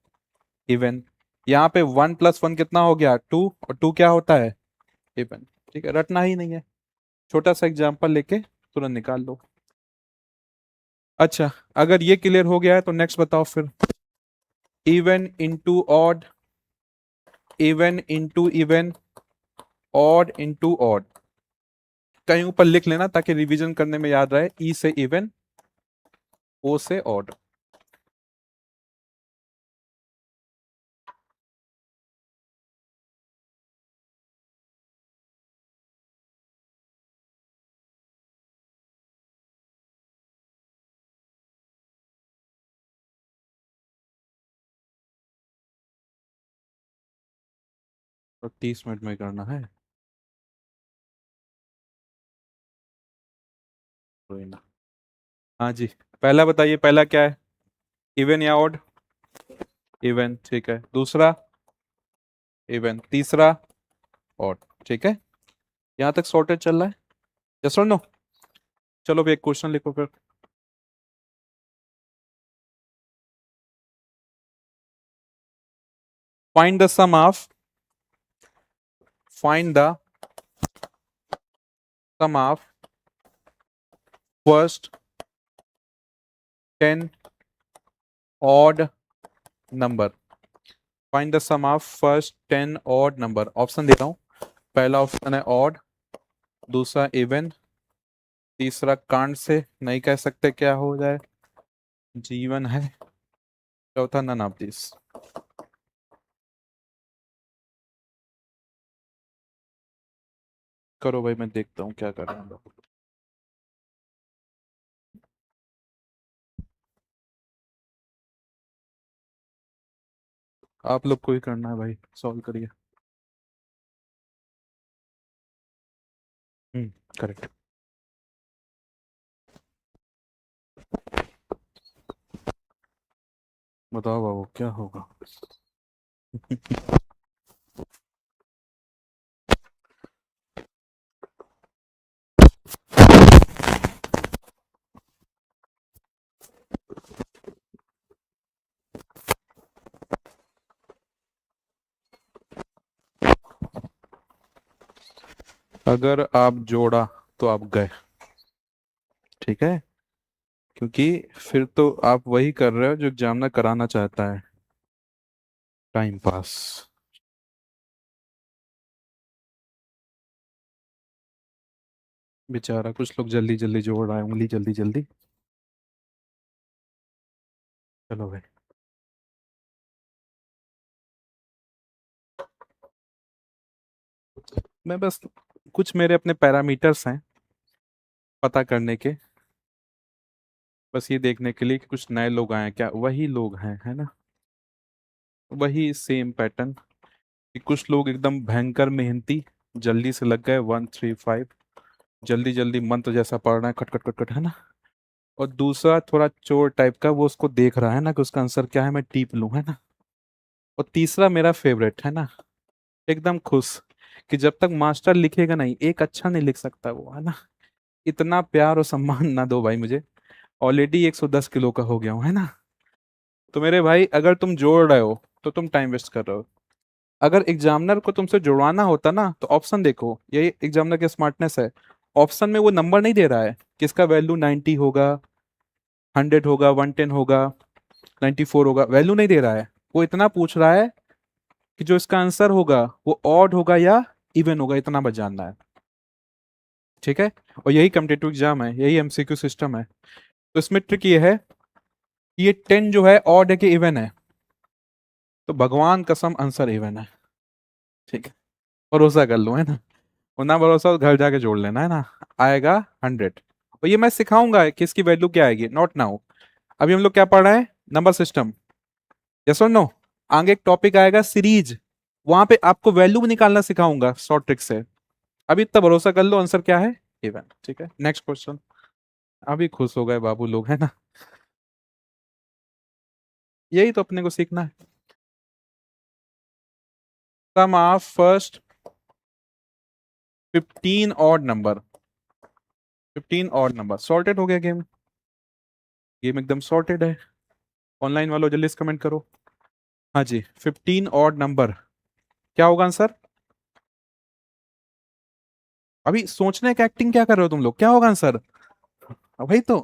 इवन। यहाँ पे 1+1 कितना हो गया 2, और 2 क्या होता है, इवन। ठीक है, रटना ही नहीं है, छोटा सा एग्जांपल लेके तुरंत निकाल लो। अच्छा, अगर ये क्लियर हो गया है तो नेक्स्ट बताओ फिर, even into odd, even into even, odd into odd. कहीं ऊपर लिख लेना ताकि रिवीजन करने में याद रहे, ई से इवन, ओ से ऑड। और 30 मिनट में करना है, कोई ना। हाँ जी, पहला बताइए, पहला क्या है, इवन या ऑड, इवन। ठीक है, दूसरा इवन, तीसरा ऑड। ठीक है, यहाँ तक सॉर्टेड चल रहा है, यस और नो। चलो भी एक क्वेश्चन लिखो फिर। Find the sum of, find the sum of first 10 odd number, find the sum of first 10 odd number. Option देता हूं, पहला ऑप्शन है ऑड, दूसरा इवन, तीसरा कांड से नहीं कह सकते क्या हो जाए, जीवन है, चौथा नन ऑफ दिस। करो भाई, मैं देखता हूँ क्या कर रहे हैं लोग। आप लोग को ही करना है भाई, सॉल्व करिए। करेक्ट। बताओ बाबू क्या होगा। अगर आप जोड़ा तो आप गए, ठीक है, क्योंकि फिर तो आप वही कर रहे हो जो एग्जामिनर कराना चाहता है, टाइम पास। बेचारा कुछ लोग जल्दी जल्दी जोड़ रहा है, उंगली जल्दी जल्दी। चलो भाई। मैं बस, कुछ मेरे अपने पैरामीटर्स हैं पता करने के, बस ये देखने के लिए कि कुछ नए लोग आए हैं क्या, वही लोग हैं, है ना, वही सेम पैटर्न, कि कुछ लोग एकदम भयंकर मेहनती, जल्दी से लग गए 1 3 5, जल्दी जल्दी मंत्र जैसा पढ़ रहे हैं, खट खट खट खट, है ना। और दूसरा थोड़ा चोर टाइप का, वो उसको देख रहा है ना कि उसका आंसर क्या है, मैं टीप लूं, है ना। और तीसरा मेरा फेवरेट है ना, एकदम खुश, कि जब तक मास्टर लिखेगा नहीं एक अच्छा नहीं लिख सकता वो, है ना। इतना प्यार और सम्मान ना दो भाई मुझे, ऑलरेडी 110 किलो का हो गया हूं, है ना। तो मेरे भाई, अगर तुम जोड़ रहे हो तो तुम टाइम वेस्ट कर रहे हो। अगर एग्जामिनर को तुमसे जुड़वाना होता ना, तो ऑप्शन देखो, यही एग्जामिनर की स्मार्टनेस है। ऑप्शन में वो नंबर नहीं दे रहा है कि इसका वैल्यू 90 होगा, 100 होगा, 110 होगा, 94 होगा, वैल्यू नहीं दे रहा है। वो इतना पूछ रहा है कि जो इसका आंसर होगा वो ऑड होगा या इवन होगा, इतना बस जानना है, ठीक है। और यही कम्पिटेटिव एग्जाम है, यही एमसीक्यू सिस्टम है। तो इसमें ट्रिक ये है कि ये 10 जो है ऑड है कि इवन है, तो भगवान कसम आंसर इवन है, ठीक है। भरोसा कर लो, है ना। और ना भरोसा तो घर जाके जोड़ लेना, है ना। आएगा 100। और ये मैं सिखाऊंगा कि इसकी वैल्यू क्या आएगी, नॉट नाउ। अभी हम लोग क्या पढ़ रहे हैं, नंबर सिस्टम, यस और नो। आगे एक टॉपिक आएगा सीरीज, वहां पे आपको वैल्यू भी निकालना सिखाऊंगा शॉर्ट ट्रिक से। अभी इतना भरोसा कर लो, आंसर क्या है, इवन, ठीक है। Next question. अभी खुश हो गए बाबू लोग, है ना। यही तो अपने को सीखना है। Sum of first 15 odd number, 15 odd number, sorted हो गया गेम। गेम एकदम सॉर्टेड है। ऑनलाइन वालों जल्दी से कमेंट करो। हाँ जी, 15 ऑड नंबर, क्या होगा आंसर। अभी सोचने का एक्टिंग क्या कर रहे हो तुम लोग, क्या होगा आंसर। वही तो।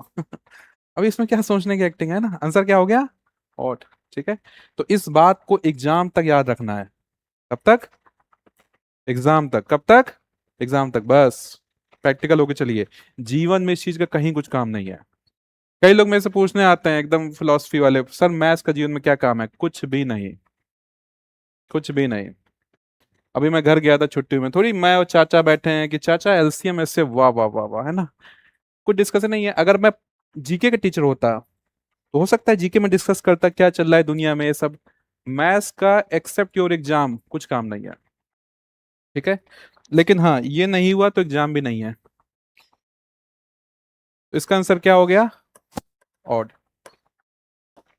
अभी इसमें क्या सोचने की एक्टिंग है ना, आंसर क्या हो गया, ऑड, ठीक है। तो इस बात को एग्जाम तक याद रखना है। कब तक, एग्जाम तक, कब तक, एग्जाम तक बस। प्रैक्टिकल होके चलिए, जीवन में इस चीज का कहीं कुछ काम नहीं है। कई लोग मेरे से पूछने आते हैं एकदम फिलोसफी वाले, सर मैथ्स का जीवन में क्या काम है, कुछ भी नहीं, कुछ भी नहीं। अभी मैं घर गया था छुट्टी में, थोड़ी मैं और चाचा बैठे हैं कि चाचा एलसीएम ऐसे, वाह वाह वाह वाह, है ना। कुछ डिस्कशन नहीं है। अगर मैं जीके का टीचर होता तो हो सकता है जीके में डिस्कस करता क्या चल रहा है दुनिया में, ये सब। मैथ्स का एक्सेप्ट योर एग्जाम कुछ काम नहीं है, ठीक है। लेकिन हाँ, ये नहीं हुआ तो एग्जाम भी नहीं है। तो इसका आंसर क्या हो गया, ऑड।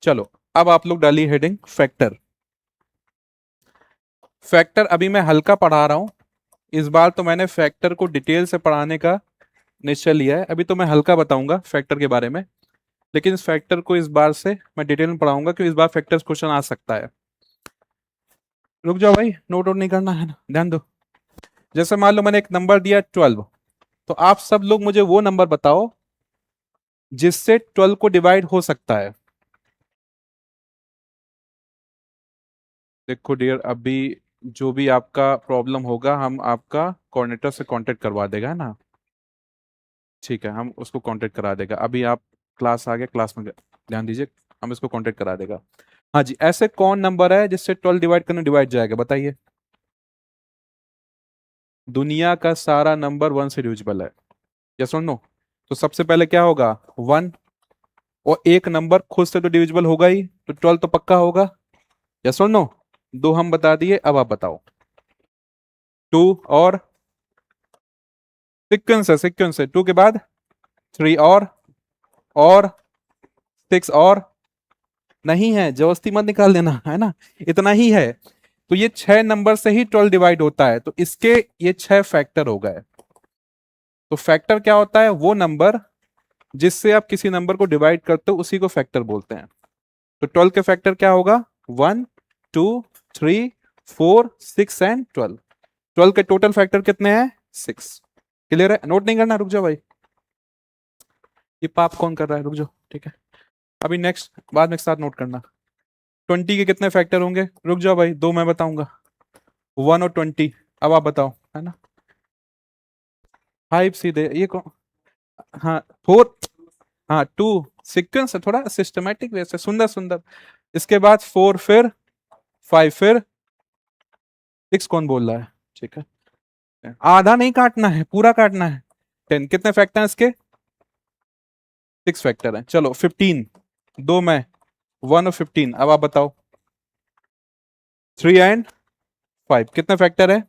चलो, अब आप लोग डालिए हेडिंग फैक्टर। फैक्टर अभी मैं हल्का पढ़ा रहा हूं, इस बार तो मैंने फैक्टर को डिटेल से पढ़ाने का निश्चय लिया है। अभी तो मैं हल्का बताऊंगा फैक्टर के बारे में, लेकिन इस फैक्टर को इस बार से मैं डिटेल में पढ़ाऊंगा, क्योंकि इस बार फैक्टर्स क्वेश्चन आ सकता है। रुक जाओ भाई, नोट आउट नहीं करना है ना, ध्यान दो। जैसे मान लो मैंने एक नंबर दिया 12, तो आप सब लोग मुझे वो नंबर बताओ जिससे 12 को डिवाइड हो सकता है। देखो डियर, अभी जो भी आपका प्रॉब्लम होगा, हम आपका कोऑर्डिनेटर से कांटेक्ट करवा देगा, है ना। ठीक है, हम उसको कांटेक्ट करा देगा। अभी आप क्लास आ गए, क्लास में ध्यान दीजिए, हम इसको कांटेक्ट करा देगा। हाँ जी, ऐसे कौन नंबर है जिससे 12 डिवाइड करना डिवाइड जाएगा, बताइए। दुनिया का सारा नंबर 1 से डिविजिबल है, यस और नो? तो सबसे पहले क्या होगा? 1। और एक नंबर खुद से तो डिविजिबल होगा ही, तो 12 तो पक्का होगा, यस और नो? दो हम बता दिए, अब आप बताओ। 2 और सीक्वेंस है 2 के बाद 3 और 6 और नहीं है, जबरदस्ती मत निकाल देना, है ना? इतना ही है। तो ये 6 नंबर से ही 12 डिवाइड होता है, तो इसके ये 6 फैक्टर हो गए। तो फैक्टर क्या होता है? वो नंबर जिससे आप किसी नंबर को डिवाइड करते हो उसी को फैक्टर बोलते हैं। तो 12 के फैक्टर क्या होगा? 1 2 3 4 6 एंड 12। 12 के टोटल फैक्टर कितने हैं? 6। क्लियर है? नोट नहीं करना, रुक जाओ भाई, ये पाप कौन कर रहा है, रुक जाओ, ठीक है? अभी नेक्स्ट बाद में एक साथ नोट करना। 20 के कितने फैक्टर होंगे? रुक जाओ भाई, दो मैं बताऊंगा, 1 और 20। अब आप बताओ, है ना? 5 सीधे, ये कौन? हाँ 4। हाँ 2। सीक्वेंस है, थोड़ा सिस्टमेटिक वे से, सुंदर सुंदर। इसके बाद 4, फिर 5, फिर 6। कौन बोल रहा है? ठीक है, आधा नहीं काटना है, पूरा काटना है। 10 कितने फैक्टर हैं इसके? 6 फैक्टर हैं। चलो 15, दो में 1 और 15। अब आप बताओ। 3 एंड 5 कितने फैक्टर है?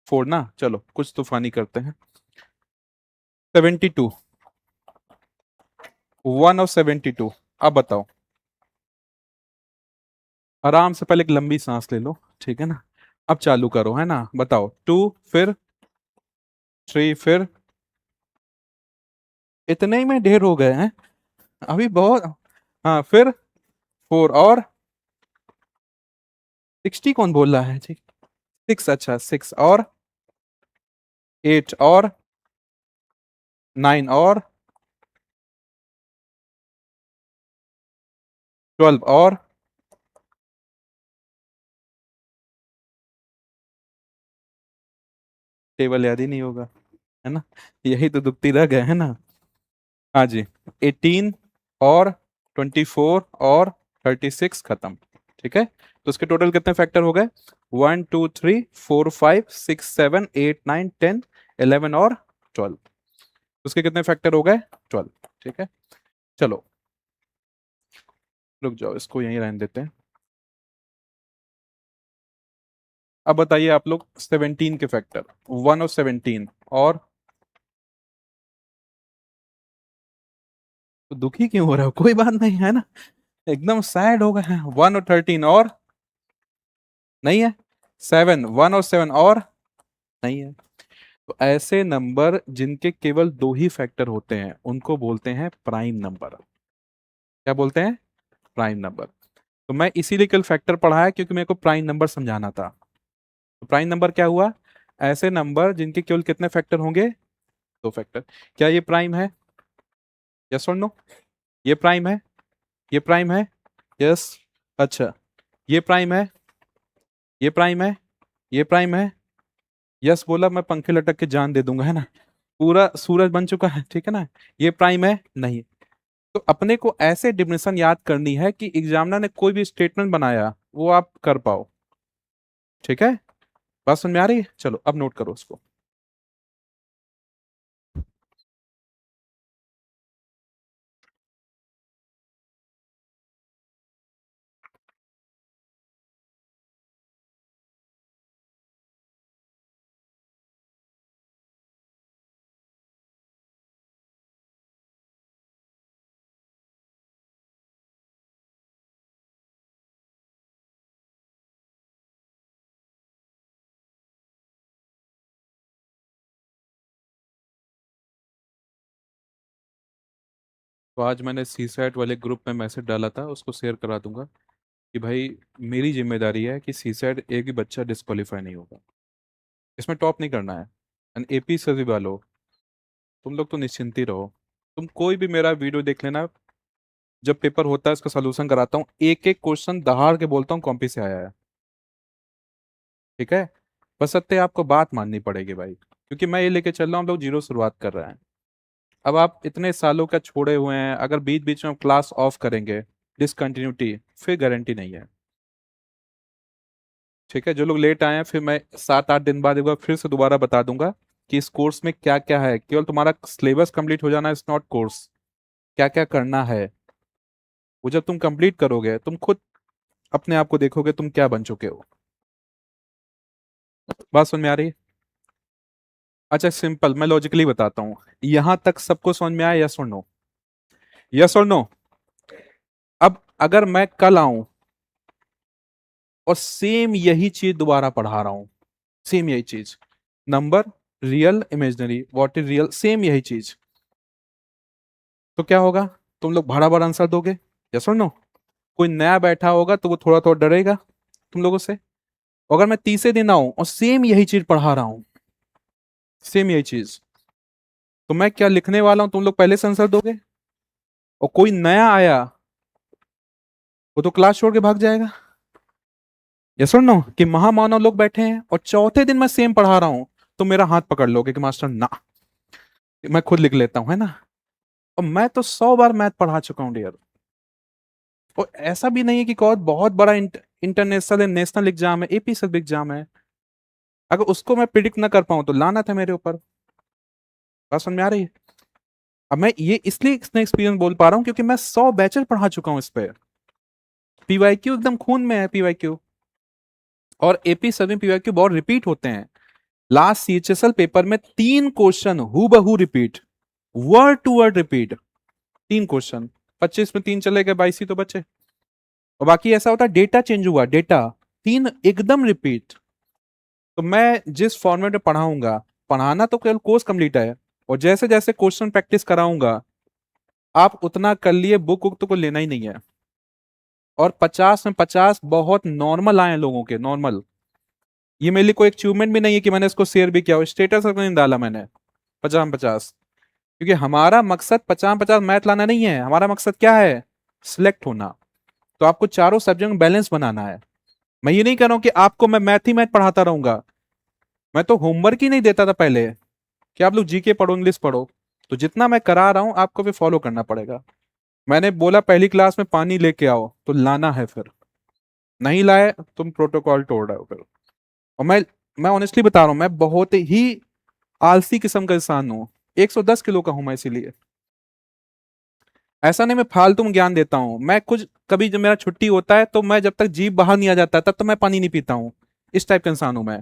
4 ना। चलो कुछ तूफानी करते हैं। 72, 1 और 72। अब बताओ, आराम से पहले एक लंबी सांस ले लो, ठीक है ना? अब चालू करो, है ना? बताओ। 2, फिर 3, फिर इतने ही में ढेर हो गए हैं अभी बहुत। हाँ फिर 4 और 60। कौन बोल रहा है जी? 6, अच्छा 6 और 8 और 9 और 12 और टेबल याद ही नहीं होगा, है ना? यही तो दुखती रह गए, है ना? हाँ जी। 18 और 24 और 36 खत्म, ठीक है? तो उसके टोटल कितने फैक्टर हो गए? 1 2 3 4 5 6 7 8 9 10 11 और 12। उसके कितने फैक्टर हो गए? 12, ठीक है? चलो रुक जाओ, इसको यहीं रहने देते हैं। अब बताइए आप लोग 17 के फैक्टर। 1 और 17 और, तो दुखी क्यों हो रहा हो? कोई बात नहीं, है ना? एकदम सैड हो गए हैं। 1 और 13 और नहीं है। 7, 1 और 7 और नहीं है। तो ऐसे नंबर जिनके केवल दो ही फैक्टर होते हैं उनको बोलते हैं प्राइम नंबर। क्या बोलते हैं? Prime number. तो मैं इसीलिए कल फैक्टर पढ़ाया क्योंकि मेरे को प्राइम नंबर समझाना था। तो प्राइम नंबर क्या हुआ? ऐसे नंबर जिनके केवल कितने फैक्टर होंगे? दो फैक्टर। क्या ये प्राइम है? यस और नो? ये प्राइम है? ये प्राइम है? यस। अच्छा, ये प्राइम है? ये प्राइम है? ये प्राइम है? यस बोला, मैं पंखे लटक के जान दे दूंगा, है ना? पूरा सूरज बन चुका है, ठीक है ना? ये प्राइम है? नहीं। तो अपने को ऐसे डिफिनेशन याद करनी है कि एग्जामिनर ने कोई भी स्टेटमेंट बनाया वो आप कर पाओ, ठीक है? बात समझ में आ रही है? चलो अब नोट करो उसको। तो आज मैंने सी सैट वाले ग्रुप में मैसेज डाला था, उसको शेयर करा दूंगा कि भाई मेरी जिम्मेदारी है कि सी सैट एक भी बच्चा डिस्क्वालीफाई नहीं होगा। इसमें टॉप नहीं करना है। एंड एपी से भी वालो, तुम लोग तो निश्चिंत ही रहो। तुम कोई भी मेरा वीडियो देख लेना, जब पेपर होता है इसका सोल्यूशन कराता हूँ, एक एक क्वेश्चन दहाड़ के बोलता हूँ कॉपी से आया है, ठीक है? बस सत्य आपको बात माननी पड़ेगी भाई, क्योंकि मैं ये लेके चल रहा हूँ, हम लोग जीरो शुरुआत कर रहे हैं। अब आप इतने सालों का छोड़े हुए हैं, अगर बीच बीच में क्लास ऑफ करेंगे, डिसकंटिन्यूटी, फिर गारंटी नहीं है, ठीक है, जो लोग लेट आए हैं फिर मैं 7-8 दिन बाद एक बार फिर से दोबारा बता दूंगा कि इस कोर्स में क्या क्या है। केवल तुम्हारा सिलेबस कंप्लीट हो जाना इज नॉट कोर्स, क्या क्या करना है वो जब तुम कंप्लीट करोगे तुम खुद अपने आप को देखोगे तुम क्या बन चुके हो। बात समझ में आ रही है? अच्छा सिंपल मैं लॉजिकली बताता हूँ, यहां तक सबको समझ में आया? यस और नो? यस और नो? अब अगर मैं कल आऊं और सेम यही चीज दोबारा पढ़ा रहा हूं, सेम यही चीज, number, real imaginary, what is real, same यही चीज, तो क्या होगा? तुम लोग बड़ा बड़ा आंसर दोगे? यस और नो? कोई नया बैठा होगा तो वो थोड़ा थोड़ा डरेगा तुम लोगों से। अगर मैं तीसरे दिन आऊं और सेम यही चीज पढ़ा रहा हूं, सेम यही चीज, तो मैं क्या लिखने वाला हूं तुम लोग पहले से आंसर दोगे। और कोई नया आया वो तो क्लास छोड़ के भाग जाएगा। यस और नो? कि महामानव लोग बैठे हैं और चौथे दिन मैं सेम पढ़ा रहा हूं तो मेरा हाथ पकड़ लोगे कि मास्टर ना, मैं खुद लिख लेता हूं, है ना? और मैं तो 100 बार मैथ पढ़ा चुका हूं डियर। और ऐसा भी नहीं है कि बहुत बहुत बड़ा इंटरनेशनल या नेशनल एग्जाम है, एपी सब एग्जाम है, अगर उसको मैं प्रिडिक्ट ना कर पाऊं तो लानत है मेरे ऊपर। बात समझ में आ रही है? अब मैं ये इसलिए इसने एक्सपीरियंस बोल पा रहा हूं क्योंकि मैं 100 बैचर पढ़ा चुका हूं इस पे। पीवाईक्यू एकदम खून में है, पीवाईक्यू। और एपी सभी पीवाईक्यू बहुत रिपीट होते हैं। लास्ट सीएचएसएल पेपर में 3 क्वेश्चन हु बहू repeat, word to word repeat, 3 question. 25 में 3 चले गए, 22 ही तो बचे। और बाकी ऐसा होता है डेटा चेंज हुआ, डेटा 3 एकदम रिपीट। तो मैं जिस फॉर्मेट में पढ़ाऊंगा, पढ़ाना तो केवल कोर्स कंप्लीट है, और जैसे जैसे क्वेश्चन प्रैक्टिस कराऊंगा आप उतना कर लिए, बुक बुक तो को लेना ही नहीं है। और 50 में 50 बहुत नॉर्मल आए हैं लोगों के, नॉर्मल। ये मेरे लिए कोई अचीवमेंट भी नहीं है कि मैंने इसको शेयर भी किया, स्टेटस तक नहीं डाला मैंने 50 में 50। क्योंकि हमारा मकसद 50 में 50 मैथ लाना नहीं है, हमारा मकसद क्या है? सिलेक्ट होना। तो आपको चारों सब्जेक्ट में बैलेंस बनाना है। मैं ये नहीं कह रहा हूं कि आपको मैं मैथ ही मैथ पढ़ाता रहूंगा। मैं तो होमवर्क ही नहीं देता था पहले कि आप लोग जीके पढ़ो, इंग्लिश पढ़ो। तो जितना मैं करा रहा हूं आपको भी फॉलो करना पड़ेगा। मैंने बोला पहली क्लास में पानी लेके आओ तो लाना है, फिर नहीं लाए तुम प्रोटोकॉल तोड़ रहे हो फिर। और मैं ऑनेस्टली बता रहा हूं, मैं बहुत ही आलसी किस्म का इंसान हूं, 110 किलो का हूं मैं, इसीलिए ऐसा नहीं मैं फालतू में ज्ञान देता हूं। मैं कुछ कभी जब मेरा छुट्टी होता है तो मैं जब तक जीभ बाहर नहीं आ जाता तब तक मैं पानी नहीं पीता हूं। इस टाइप का इंसान हूं मैं।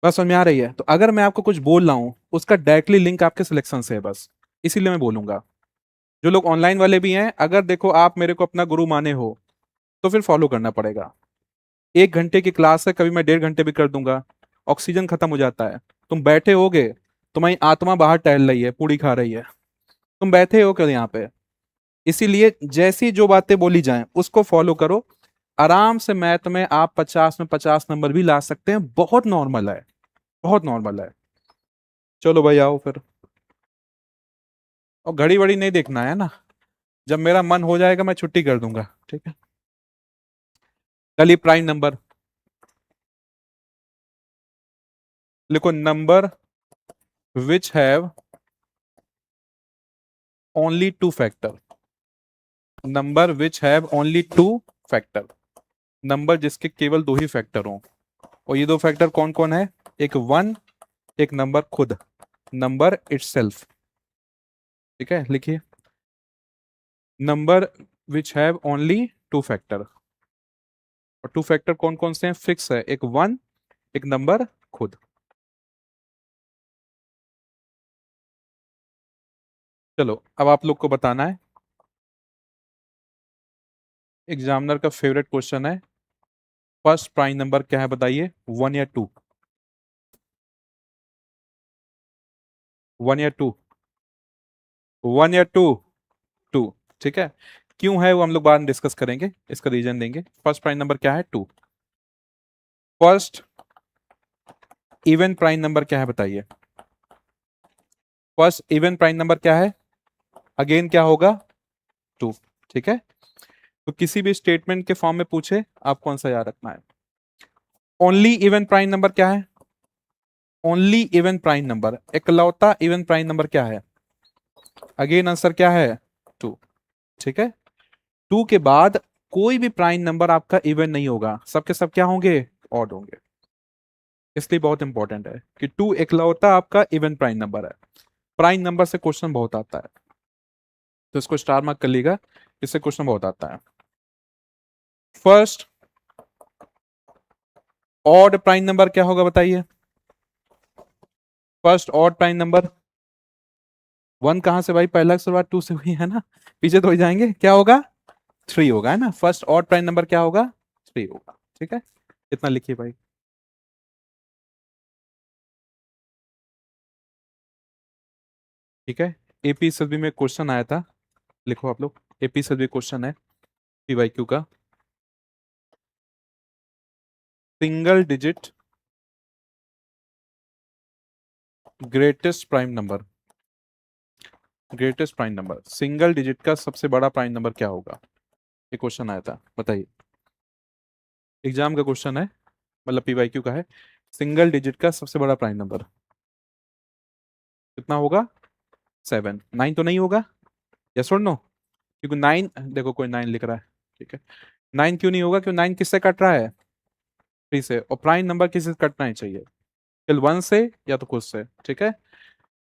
बस समझ में आ रही है? तो अगर मैं आपको कुछ बोल रहा हूं उसका डायरेक्टली लिंक आपके सिलेक्शन से है, बस इसीलिए मैं बोलूंगा। जो लोग ऑनलाइन वाले भी हैं, अगर देखो आप मेरे को अपना गुरु माने हो तो फिर फॉलो करना पड़ेगा। 1 घंटे की क्लास है, कभी मैं 1.5 घंटे भी कर दूंगा। ऑक्सीजन खत्म हो जाता है, तुम बैठे होगे, तुम्हारी आत्मा बाहर टहल रही है, पूरी खा रही है, तुम बैठे हो क्या यहाँ पे? इसीलिए जैसी जो बातें बोली जाएं उसको फॉलो करो। आराम से मैथ में आप 50 में 50 नंबर भी ला सकते हैं, बहुत नॉर्मल है, बहुत नॉर्मल है। चलो भाई आओ फिर। और घड़ी वड़ी नहीं देखना है ना, जब मेरा मन हो जाएगा मैं छुट्टी कर दूंगा, ठीक है? चलिए प्राइम नंबर लिखो, number which have only 2 factor, number which have only 2 factor, number जिसके केवल 2 ही फैक्टर हों। और ये 2 फैक्टर कौन कौन है? एक 1, एक नंबर खुद, नंबर इटसेल्फ। ठीक है, लिखिए, number which have only 2 factor. और 2 फैक्टर कौन कौन से हैं? फिक्स है, एक 1, एक नंबर खुद। चलो अब आप लोग को बताना है, एग्जामिनर का फेवरेट क्वेश्चन है, फर्स्ट प्राइम नंबर क्या है बताइए, 1 या 2? 1 या 2? 1 या 2? 2। ठीक है, क्यों है वो हम लोग बाद में डिस्कस करेंगे, इसका रीजन देंगे। फर्स्ट प्राइम नंबर क्या है? 2। फर्स्ट इवन प्राइम नंबर क्या है बताइए? फर्स्ट इवन प्राइम नंबर क्या है? अगेन क्या होगा? 2। ठीक है, तो किसी भी स्टेटमेंट के फॉर्म में पूछे आप कौन सा याद रखना है? ओनली इवन प्राइम नंबर क्या है? ओनली इवन प्राइम नंबर, इकलौता इवन प्राइम नंबर क्या है? अगेन आंसर क्या है? 2। ठीक है, 2 के बाद कोई भी प्राइम नंबर आपका इवन नहीं होगा, सबके सब क्या होंगे, ऑड होंगे। इसलिए बहुत इंपॉर्टेंट है कि 2 इकलौता आपका इवन प्राइम नंबर है। प्राइम नंबर से क्वेश्चन बहुत आता है, तो इसको स्टार मार्क कर लीजिएगा, इससे क्वेश्चन बहुत आता है। फर्स्ट ऑड प्राइम नंबर क्या होगा बताइए, फर्स्ट ऑड प्राइम नंबर। 1 कहां से भाई, पहला की शुरुआत 2 से हुई है ना, पीछे तो हो जाएंगे, क्या होगा, 3 होगा, है ना। फर्स्ट ऑड प्राइम नंबर क्या होगा, 3 होगा, ठीक है, इतना लिखिए भाई। ठीक है, एपी सभी में क्वेश्चन आया था, लिखो आप लोग, एपी सभी क्वेश्चन है पीवाईक्यू का। Single digit greatest prime number, greatest prime number, single digit का सबसे बड़ा प्राइम नंबर क्या होगा, ये क्वेश्चन आया था, बताइए। एग्जाम का क्वेश्चन है, मतलब पीवाईक्यू का है, सिंगल डिजिट का सबसे बड़ा प्राइम नंबर कितना होगा, 7, 9 तो नहीं होगा, यस और नो, क्योंकि 9, देखो कोई 9 लिख रहा है, ठीक है, 9 क्यों नहीं होगा, क्योंकि 9 किससे कट रहा है, 3 से, और प्राइम नंबर किसी से कटना ही चाहिए, फिर 1 से या तो कुछ से, ठीक है।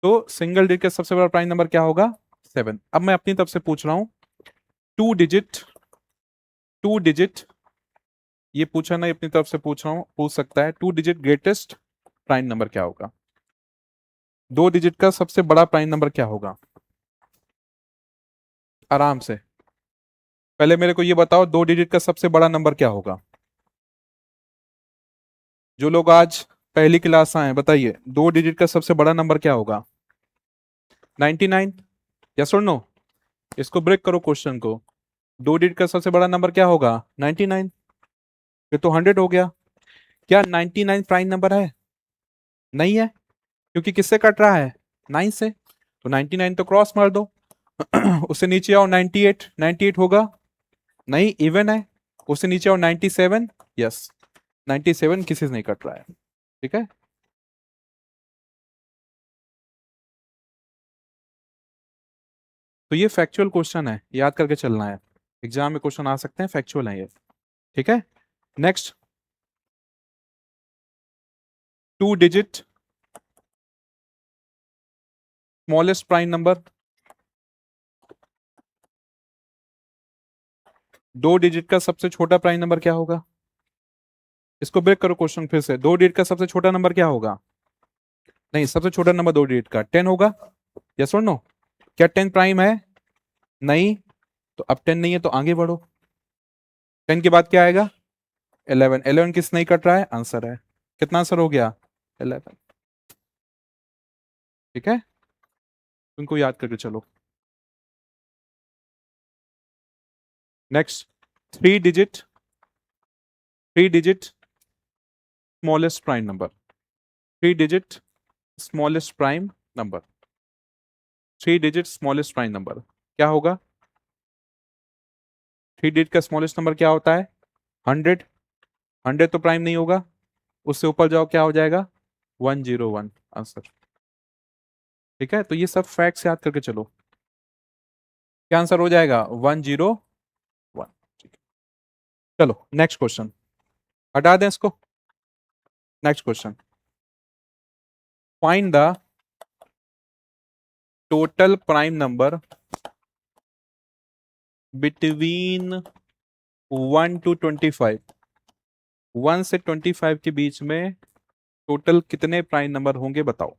तो सिंगल डिजिट का सबसे बड़ा प्राइम नंबर क्या होगा, 7। अब मैं अपनी तरफ से पूछ रहा हूं, टू डिजिट, टू डिजिट, ये पूछा ना, अपनी तरफ से पूछ रहा हूं, पूछ सकता है, two digit greatest prime number क्या होगा, 2 डिजिट का सबसे बड़ा प्राइम नंबर क्या होगा, आराम से। पहले मेरे को ये बताओ, 2 डिजिट का सबसे बड़ा नंबर क्या होगा, जो लोग आज पहली क्लास आए हैं बताइए, 2 डिजिट का सबसे बड़ा नंबर क्या होगा, 99, यस और नो। इसको ब्रेक करो क्वेश्चन को, 2 डिजिट का सबसे बड़ा नंबर क्या होगा, 99, ये तो 100 हो गया। क्या 99 प्राइम नंबर है, नहीं है, क्योंकि किससे कट रहा है, 9 से, तो 99 तो क्रॉस मार दो। उससे नीचे आओ, 98, 98 होगा, नहीं इवन है। उससे नीचे आओ, 97, यस, 97 किसी से नहीं कट रहा है, ठीक है। तो ये फैक्चुअल क्वेश्चन है, याद करके चलना है, एग्जाम में क्वेश्चन आ सकते हैं, फैक्चुअल है ये, ठीक है। Next, 2 digit smallest prime number, 2 digit का सबसे छोटा प्राइम नंबर क्या होगा, इसको ब्रेक करो क्वेश्चन फिर से, 2 डिजिट का सबसे छोटा नंबर क्या होगा, नहीं, सबसे छोटा नंबर 2 डिजिट का 10 होगा, यस और नो। क्या 10 प्राइम है, नहीं, तो अब 10 नहीं है तो आगे बढ़ो, 10 के बाद क्या आएगा, 11, 11 किस नहीं कट रहा है, आंसर है, कितना आंसर हो गया, 11, ठीक है, उनको याद करके चलो। Next, 3 digit, 3 digit smallest prime number, 3 digit smallest prime number, 3 digit smallest prime number क्या होगा, 3 डिजिट का स्मॉलेस्ट नंबर क्या होता है, 100, 100 तो प्राइम नहीं होगा, उससे ऊपर जाओ क्या हो जाएगा, 101, आंसर, ठीक है। तो ये सब फैक्ट्स याद करके चलो, क्या आंसर हो जाएगा, 101, ठीक है। चलो नेक्स्ट क्वेश्चन, हटा दें इसको, next question, find the total prime number between 1 to 25, 1 से 25 के बीच में टोटल कितने प्राइम नंबर होंगे बताओ,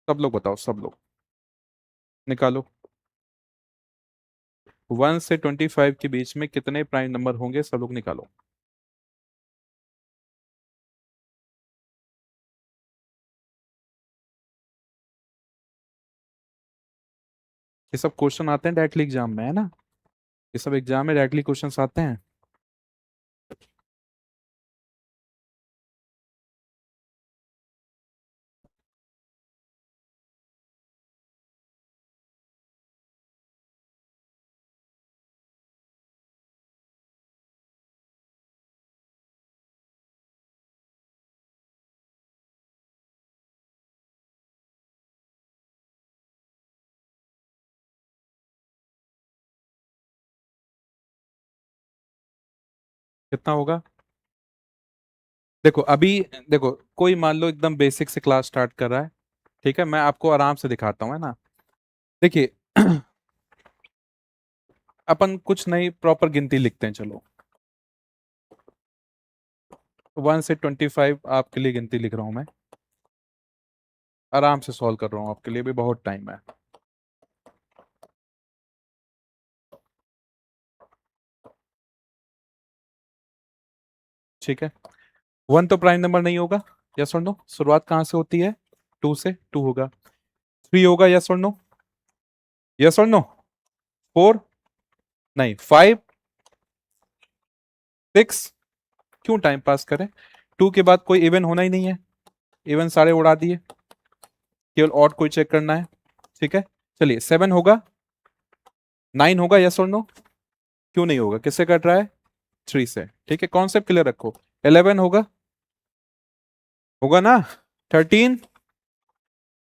सब लोग बताओ, सब लोग निकालो, 1 से 25 के बीच में कितने प्राइम नंबर होंगे, सब लोग निकालो। ये सब क्वेश्चन आते हैं डायरेक्टली एग्जाम में, है ना, ये सब एग्जाम में डायरेक्टली क्वेश्चन आते हैं। कितना होगा? देखो अभी, देखो कोई मान लो एकदम बेसिक से क्लास स्टार्ट कर रहा है, ठीक है, मैं आपको आराम से दिखाता हूँ, है ना। देखिए अपन कुछ नहीं, प्रॉपर गिनती लिखते हैं, चलो 1 से 25 आपके लिए गिनती लिख रहा हूं मैं, आराम से सॉल्व कर रहा हूं आपके लिए, भी बहुत टाइम है। ठीक है, 1 तो प्राइम नंबर नहीं होगा, यस और नो? शुरुआत कहां से होती है? 2 से, 2 होगा। 3 होगा, यस और नो? यस और नो? 4? नहीं। 5? 6? क्यों टाइम पास करें? 2 के बाद कोई इवन होना ही नहीं है, इवन सारे उड़ा दिए, केवल ऑड कोई चेक करना है। ठीक है, चलिए 7 होगा, 9 होगा, यस और नो? क्यों नहीं होगा, किससे कट रहा है? 3 से। ठीक है, कॉन्सेप्ट क्लियर रखो। 11 होगा, होगा ना? 13?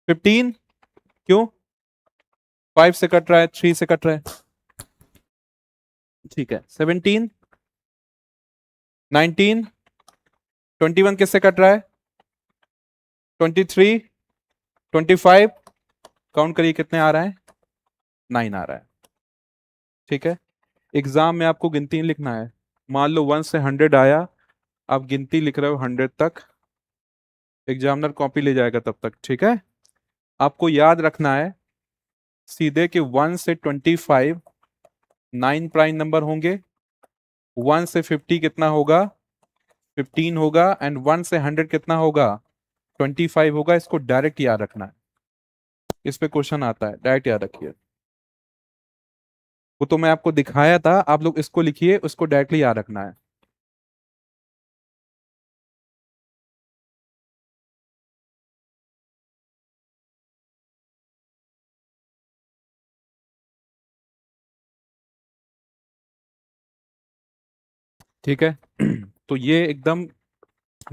15? क्यों? 5 से कट रहा है, 3 से कट रहा है। ठीक है, 17? 19? 21 किससे कट रहा है? 23? 25? काउंट करिए कितने आ रहा है? 9 आ रहा है। ठीक है, एग्जाम में आपको गिनती नहीं लिखना है। मान लो 1 से 100 आया, आप गिनती लिख रहे हो 100 तक, एग्जामिनर कॉपी ले जाएगा तब तक। ठीक है, आपको याद रखना है सीधे कि 1 से 25 9 प्राइम नंबर होंगे, 1 से 50 कितना होगा? 15 होगा, एंड 1 से 100 कितना होगा? 25 होगा। इसको डायरेक्ट याद रखना है, इस पे क्वेश्चन आता है, डायरेक्ट याद रखिए। वो तो मैं आपको दिखाया था, आप लोग इसको लिखिए, उसको डायरेक्टली याद रखना है। ठीक है तो ये एकदम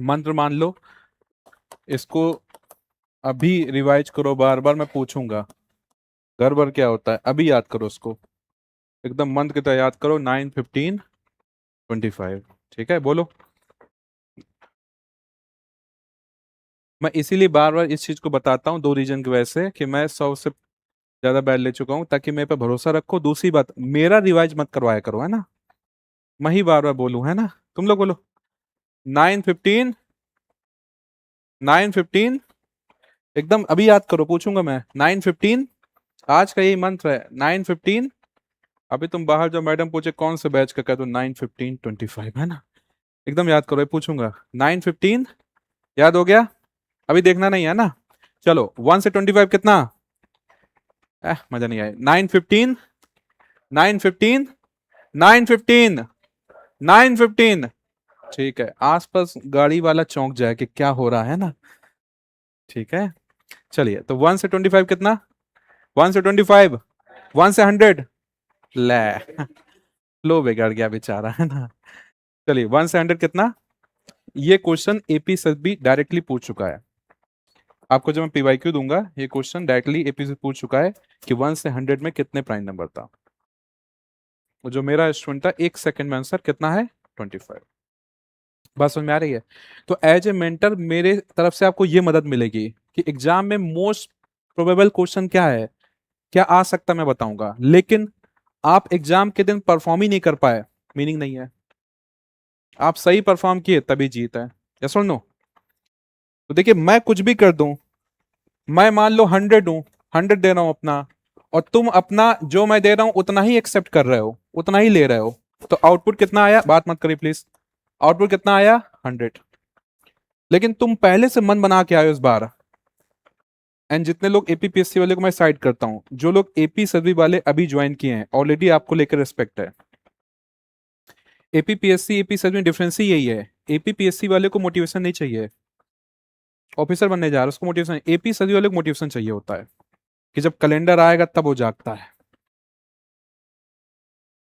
मंत्र मान लो, इसको अभी रिवाइज करो, बार बार मैं पूछूंगा गड़बड़ क्या होता है, अभी याद करो उसको, एकदम मंत्र की तरह याद करो। 9, 15, 25। ठीक है, बोलो। मैं इसीलिए बार बार इस चीज को बताता हूँ, दो रीजन की वजह से, कि मैं 100 से ज्यादा बैठ ले चुका हूँ, ताकि मेरे पे भरोसा रखो। दूसरी बात, मेरा रिवाइज मत करवाया करो, है ना। मैं ही बार बार बोलूं, है ना। तुम लोग बोलो 9, 15, 9, 15, एकदम अभी याद करो, पूछूंगा मैं। 9, 15, आज का यही मंत्र है, 9, 15। अभी तुम बाहर जो मैडम पूछे कौन से बैच का, तो 9, 15, 25, है ना। एकदम याद करो, ये पूछूंगा। 9, 15 याद हो गया? अभी देखना नहीं है ना। चलो 1 से 25 कितना? मजा नहीं आया। 9, 15, 9, 15, 9, 15, 9, 15। ठीक है, आसपास गाड़ी वाला चौंक जाए कि क्या हो रहा है ना। ठीक है, चलिए, तो 1 से 25 कितना? 1 से 25, 1 से 100, ले लो बिगड़ गया बेचारा, है ना। चलिए 1 से 100 कितना? ये क्वेश्चन एपी से भी डायरेक्टली पूछ चुका है आपको, जब मैं पीवाईक्यू दूंगा, ये क्वेश्चन डायरेक्टली एपी से पूछ चुका है कि 1 से 100 में कितने प्राइम नंबर था। जो मेरा स्टूडेंट था, 1 सेकंड में आंसर कितना है? 25। बात समझ में आ रही है? तो एज ए मेंटर मेरे तरफ से आपको ये मदद मिलेगी कि एग्जाम में मोस्ट प्रोबेबल क्वेश्चन क्या है, क्या आ सकता, मैं बताऊंगा। लेकिन आप एग्जाम के दिन परफॉर्म ही नहीं कर पाए, मीनिंग नहीं है। आप सही परफॉर्म किए तभी जीत है, यस और नो? तो देखिए, मैं कुछ भी कर दूं, मैं मान लो 100 हूं, 100 दे रहा हूं अपना, और तुम अपना जो मैं दे रहा हूं उतना ही एक्सेप्ट कर रहे हो, उतना ही ले रहे हो, तो आउटपुट कितना आया? बात मत करिए प्लीज। आउटपुट कितना आया? 100। लेकिन तुम पहले से मन बना के आए हो इस बार। एंड जितने लोग एपीपीएससी वाले को मैं साइड करता हूं, जो लोग एपी सर्वी वाले अभी ज्वाइन किए हैं, ऑलरेडी आपको लेकर रिस्पेक्ट है। एपीपीएससी एपी सर्वी में डिफरेंस ही यही है, एपीपीएससी वाले को मोटिवेशन नहीं चाहिए, ऑफिसर बनने जा रहा है उसको मोटिवेशन, एपी सर्वी वाले को मोटिवेशन चाहिए होता है कि जब कैलेंडर आएगा तब वो जागता है।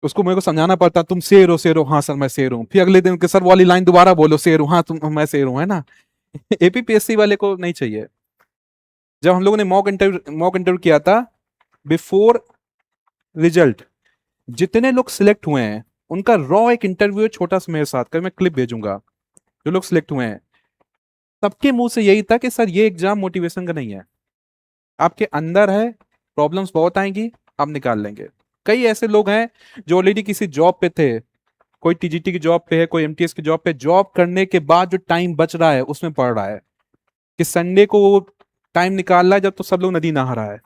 उसको मेरे को समझाना पड़ता, तुम शेर हो, शेर हो, हाँ सर मैं शेर हूँ, फिर अगले दिन के सर वाली लाइन दोबारा बोलो, शेर हूँ, हाँ तुम, मैं शेर हूँ, है ना। एपीपीएससी वाले को नहीं चाहिए। जब हम लोगों ने मॉक इंटरव्यू किया था, बिफोर रिजल्ट जितने लोग सिलेक्ट हुए हैं, उनका रॉ एक इंटरव्यू है छोटा सा मेरे साथ, का मैं क्लिप भेजूंगा, जो लोग सिलेक्ट हुए हैं सबके मुंह से यही था कि सर ये एग्जाम मोटिवेशन का नहीं है, आपके अंदर है, प्रॉब्लम्स बहुत आएंगी, आप निकाल लेंगे। कई ऐसे लोग हैं जो ऑलरेडी किसी जॉब पे थे, कोई टीजीटी की जॉब पे है, कोई एमटीएस की जॉब पे, जॉब करने के बाद जो टाइम बच रहा है उसमें पढ़ रहा है कि संडे को वो टाइम निकाल रहा है जब तो सब लोग नदी नहा रहा है।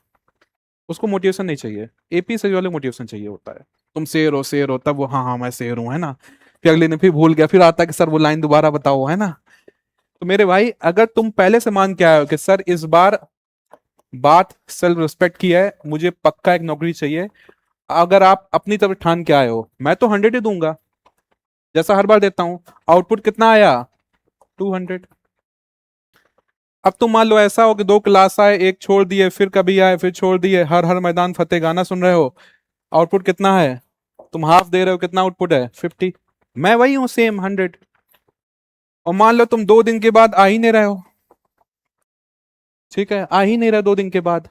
उसको मोटिवेशन नहीं चाहिए, एपीएससी वाले मोटिवेशन चाहिए होता है, तुम शेर हो तब वो हाँ हाँ मैं शेर हूं, है ना, फिर अगले दिन फिर भूल गया, फिर आता है कि सर वो लाइन दोबारा बताओ, है ना। तो मेरे भाई अगर तुम पहले से मान के आए हो कि सर इस बार बात सेल्फ रिस्पेक्ट की है, मुझे पक्का एक नौकरी चाहिए, अगर आप अपनी तरफ ठान के आए हो, मैं तो 100 ही दूंगा जैसा हर बार देता हूं। आउटपुट कितना आया? 200। अब तुम मान लो ऐसा हो कि 2 क्लास आए, एक छोड़ दिए, फिर कभी आए, फिर छोड़ दिए, हर हर मैदान फतेह गाना सुन रहे हो, आउटपुट कितना है? तुम हाफ दे रहे हो, कितना आउटपुट है? 50। मैं वही हूं सेम 100। और मान लो तुम 2 दिन के बाद आ ही नहीं रहे हो, ठीक है, आ ही नहीं रहे 2 दिन के बाद,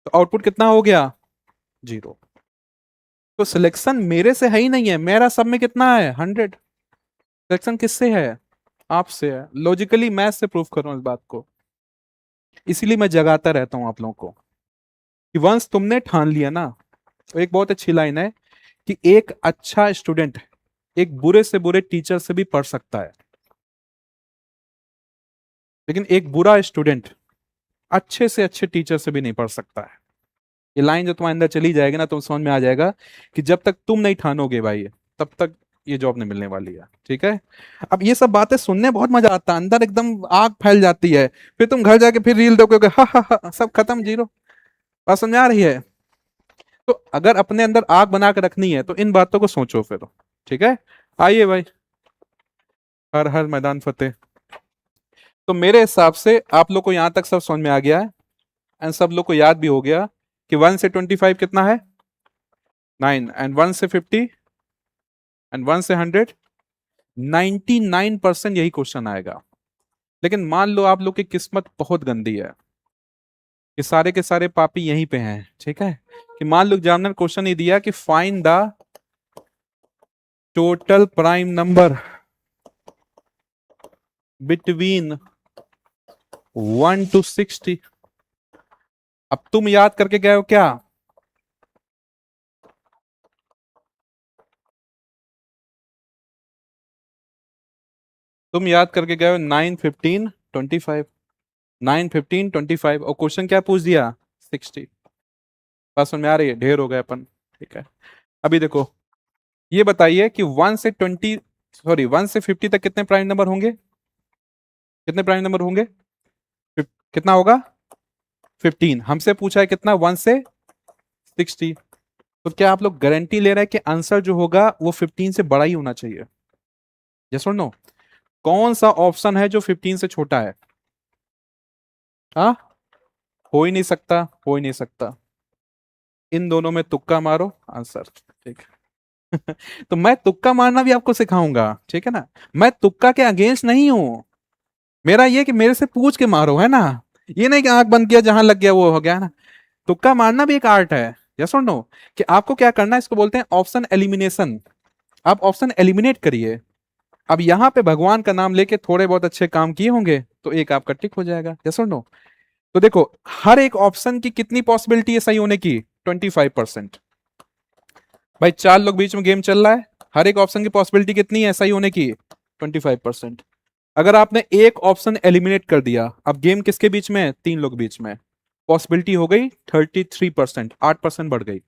तो आउटपुट कितना हो गया? 0। तो सिलेक्शन मेरे से है ही नहीं है, मेरा सब में कितना है? 100। सिलेक्शन किससे है? आपसे है। लॉजिकली मैथ से प्रूव करूं इस बात को, इसीलिए मैं जगाता रहता हूं आप लोगों को कि वंस तुमने ठान लिया ना, तो एक बहुत अच्छी लाइन है कि एक अच्छा स्टूडेंट एक बुरे से बुरे टीचर से भी पढ़ सकता है, लेकिन एक बुरा स्टूडेंट अच्छे से अच्छे टीचर से भी नहीं पढ़ सकता है। ये लाइन जो तुम्हारे अंदर चली जाएगी ना, तुम समझ में आ जाएगा कि जब तक तुम नहीं ठानोगे भाई, तब तक ये जॉब नहीं मिलने वाली है, ठीक है। अब ये सब बातें सुनने बहुत मजा आता है, अंदर एकदम आग फैल जाती है, फिर तुम घर जाके फिर रील देखोगे, हा हा हा, सब खत्म, 0। बात समझ आ रही है? तो अगर अपने अंदर आग बना के रखनी है तो इन बातों को सोचो फिर, ठीक है। आइए भाई, हर हर मैदान फतेह। तो मेरे हिसाब से आप लोग को यहां तक सब समझ में आ गया है, एंड सब लोग को याद भी हो गया कि 1 से 25 कितना है? 9, एंड 1 से 50, एंड 1 से 100, 99% यही क्वेश्चन आएगा। लेकिन मान लो आप लोग की किस्मत बहुत गंदी है कि सारे के सारे पापी यहीं पे हैं, ठीक है, कि मान लो एग्जामिनर क्वेश्चन ही दिया कि find the total prime number between 1 to 60। अब तुम याद करके गए हो क्या? तुम याद करके गए हो 9, 15, 25, 9, 15, 25, और क्वेश्चन क्या पूछ दिया? 60। बात समझ में आ रही है? ढेर हो गए अपन, ठीक है। अभी देखो, ये बताइए कि 1 से 50 तक कितने प्राइम नंबर होंगे? कितने प्राइम नंबर होंगे? कितना होगा? 15। हमसे पूछा है कितना? 1 से 60। तो क्या आप लोग गारंटी ले रहे हैं कि आंसर जो होगा वो 15 से बड़ा ही होना चाहिए? यस और नो? कौन सा ऑप्शन है जो 15 से छोटा है? हाँ, हो ही नहीं सकता, हो ही नहीं सकता। इन दोनों में तुक्का मारो, आंसर, ठीक है। तो मैं तुक्का मारना भी आपको सिखाऊंगा, ठीक है ना। मैं तुक्का के अगेंस्ट नहीं हूं, मेरा ये कि मेरे से पूछ के मारो, है ना। ये नहीं कि आंख बंद किया जहां लग गया वो हो गया ना। तुक्का मारना भी एक आर्ट है, यस और नो। कि आपको क्या करना है, इसको बोलते हैं ऑप्शन एलिमिनेशन। आप ऑप्शन एलिमिनेट करिए। अब यहां पे भगवान का नाम लेके थोड़े बहुत अच्छे काम किए होंगे तो एक आपका टिक हो जाएगा, यस और नो। तो देखो, हर एक ऑप्शन की कितनी पॉसिबिलिटी है सही होने की? 25%। भाई 4 लोग बीच में गेम चल रहा है, हर एक ऑप्शन की पॉसिबिलिटी कितनी है सही होने की? 25%। अगर आपने एक ऑप्शन एलिमिनेट कर दिया, अब गेम किसके बीच में है? 3 लोग बीच में, पॉसिबिलिटी हो गई 33%, 8% बढ़ गई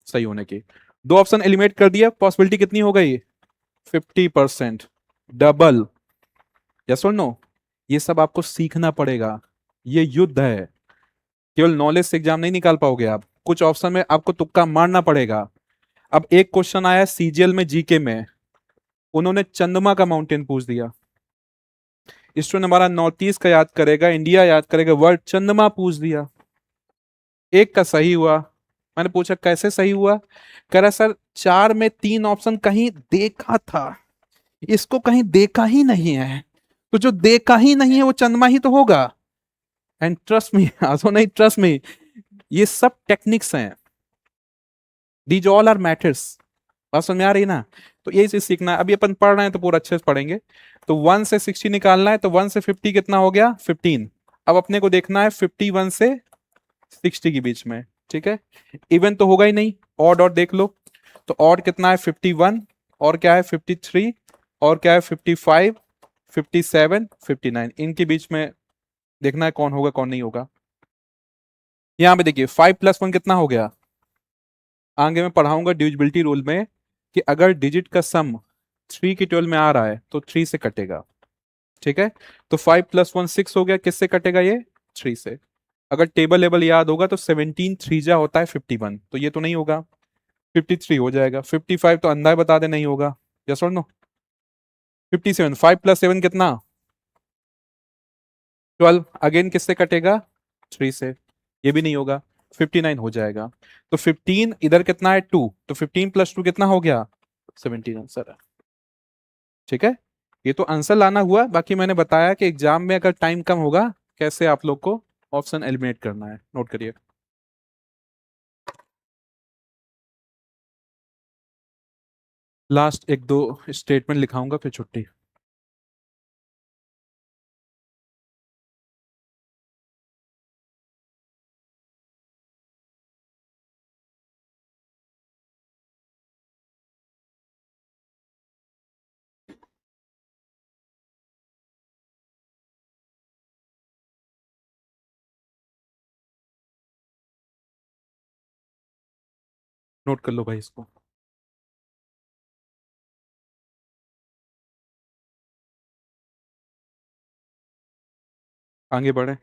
सही होने की। 2 ऑप्शन एलिमिनेट कर दिया, पॉसिबिलिटी कितनी हो गई? 50%, डबल, यस और नो। ये सब आपको सीखना पड़ेगा, ये युद्ध है। केवल नॉलेज से एग्जाम नहीं निकाल पाओगे आप, कुछ ऑप्शन में आपको तुक्का मारना पड़ेगा। अब एक क्वेश्चन आया सीजीएल में, जीके में, उन्होंने चंद्रमा का माउंटेन पूछ दिया। स्टूडेंट हमारा नॉर्थ ईस्ट का याद करेगा, इंडिया याद करेगा, वर्ल्ड, चंद्रमा पूछ दिया। एक का सही हुआ। मैंने पूछा कैसे सही हुआ? कह रहा सर 4 में 3 ऑप्शन कहीं देखा था, इसको कहीं देखा ही नहीं है, तो जो देखा ही नहीं है वो चंद्रमा ही तो होगा। एंड ट्रस्ट मी, आसो नहीं, ट्रस्ट मी, ये सब टेक्निक्स हैं, दीज ऑल आर मैटर्स। बात समझ में आ रही है ना? तो यही चीज सीखना है। अभी अपन पढ़ रहे हैं तो पूरा अच्छे से पढ़ेंगे। तो 1 से 60 निकालना है, तो 1 से 50 कितना हो गया? 15। अब अपने को देखना है 51 से 60 के बीच में, ठीक है? इवन तो होगा ही नहीं, ऑड और देख लो। तो ऑड कितना है? 51, और क्या है? 53, और क्या है? 55, 57, 59। इनके बीच में देखना है कौन होगा कौन नहीं होगा। यहां पे देखिए 5 + 1 कितना हो गया? आगे मैं पढ़ाऊंगा डिविजिबिलिटी रूल में कि अगर डिजिट का सम 3 की 12 में आ रहा है तो 3 से कटेगा, ठीक है? तो 5 + 1 6 हो गया, किससे कटेगा ये? 3 से। अगर टेबल लेवल याद होगा तो 17 3 जा होता है 51, तो ये तो नहीं होगा। 53 हो जाएगा। 55 तो अंदाज बता दे नहीं होगा। यस और नो? 57, 5 + 7 कितना? 12। अगेन किससे कटेगा? 3 से। ये भी नहीं होगा। 59 हो जाएगा। तो 15 इधर कितना है? 2, तो 15 + 2 कितना हो गया? 17 आंसर है, ठीक है? ये तो आंसर लाना हुआ। बाकी मैंने बताया कि एग्जाम में अगर टाइम कम होगा कैसे आप लोग को ऑप्शन एलिमिनेट करना है, नोट करिए। लास्ट 1 2 स्टेटमेंट लिखाऊंगा फिर छुट्टी। नोट कर लो भाई इसको। आगे बढ़े।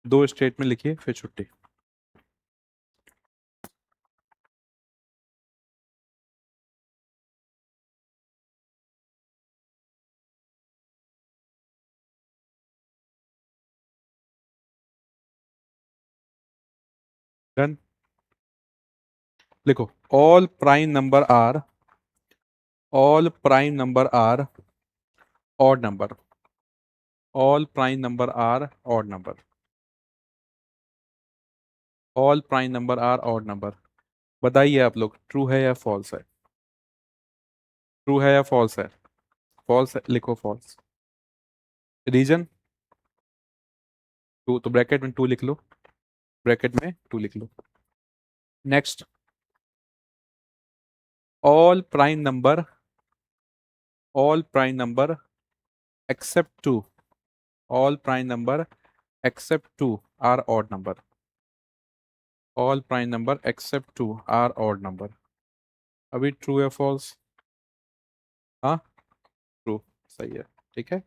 2 स्टेटमेंट लिखिए फिर छुट्टी। डन। लिखो, all prime number are odd number. All prime number are odd number. All prime number are odd number. बताइए आप लोग, ट्रू है या फॉल्स है? ट्रू है या फॉल्स है? फॉल्स है, लिखो फॉल्स। रीजन? टू, तो ब्रैकेट में 2 लिख लो। ब्रैकेट में 2 लिख लो। Next, all prime number all prime number except 2 all prime number except 2 are odd number. All prime number except 2 are odd number. अभी ट्रू या फॉल्स? हाँ, ट्रू। सही है, ठीक है।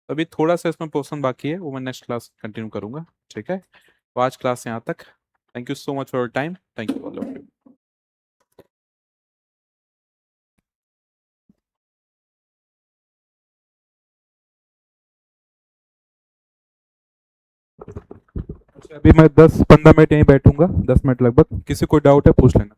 अभी थोड़ा सा इसमें पोर्शन बाकी है, वो मैं नेक्स्ट क्लास कंटिन्यू करूंगा, ठीक है? तो आज क्लास यहाँ तक। Thank you so much for your time. Thank you all of you. अभी मैं 10 15 मिनट यहीं बैठूंगा, 10 मिनट लगभग। किसी को डाउट है पूछ लेना।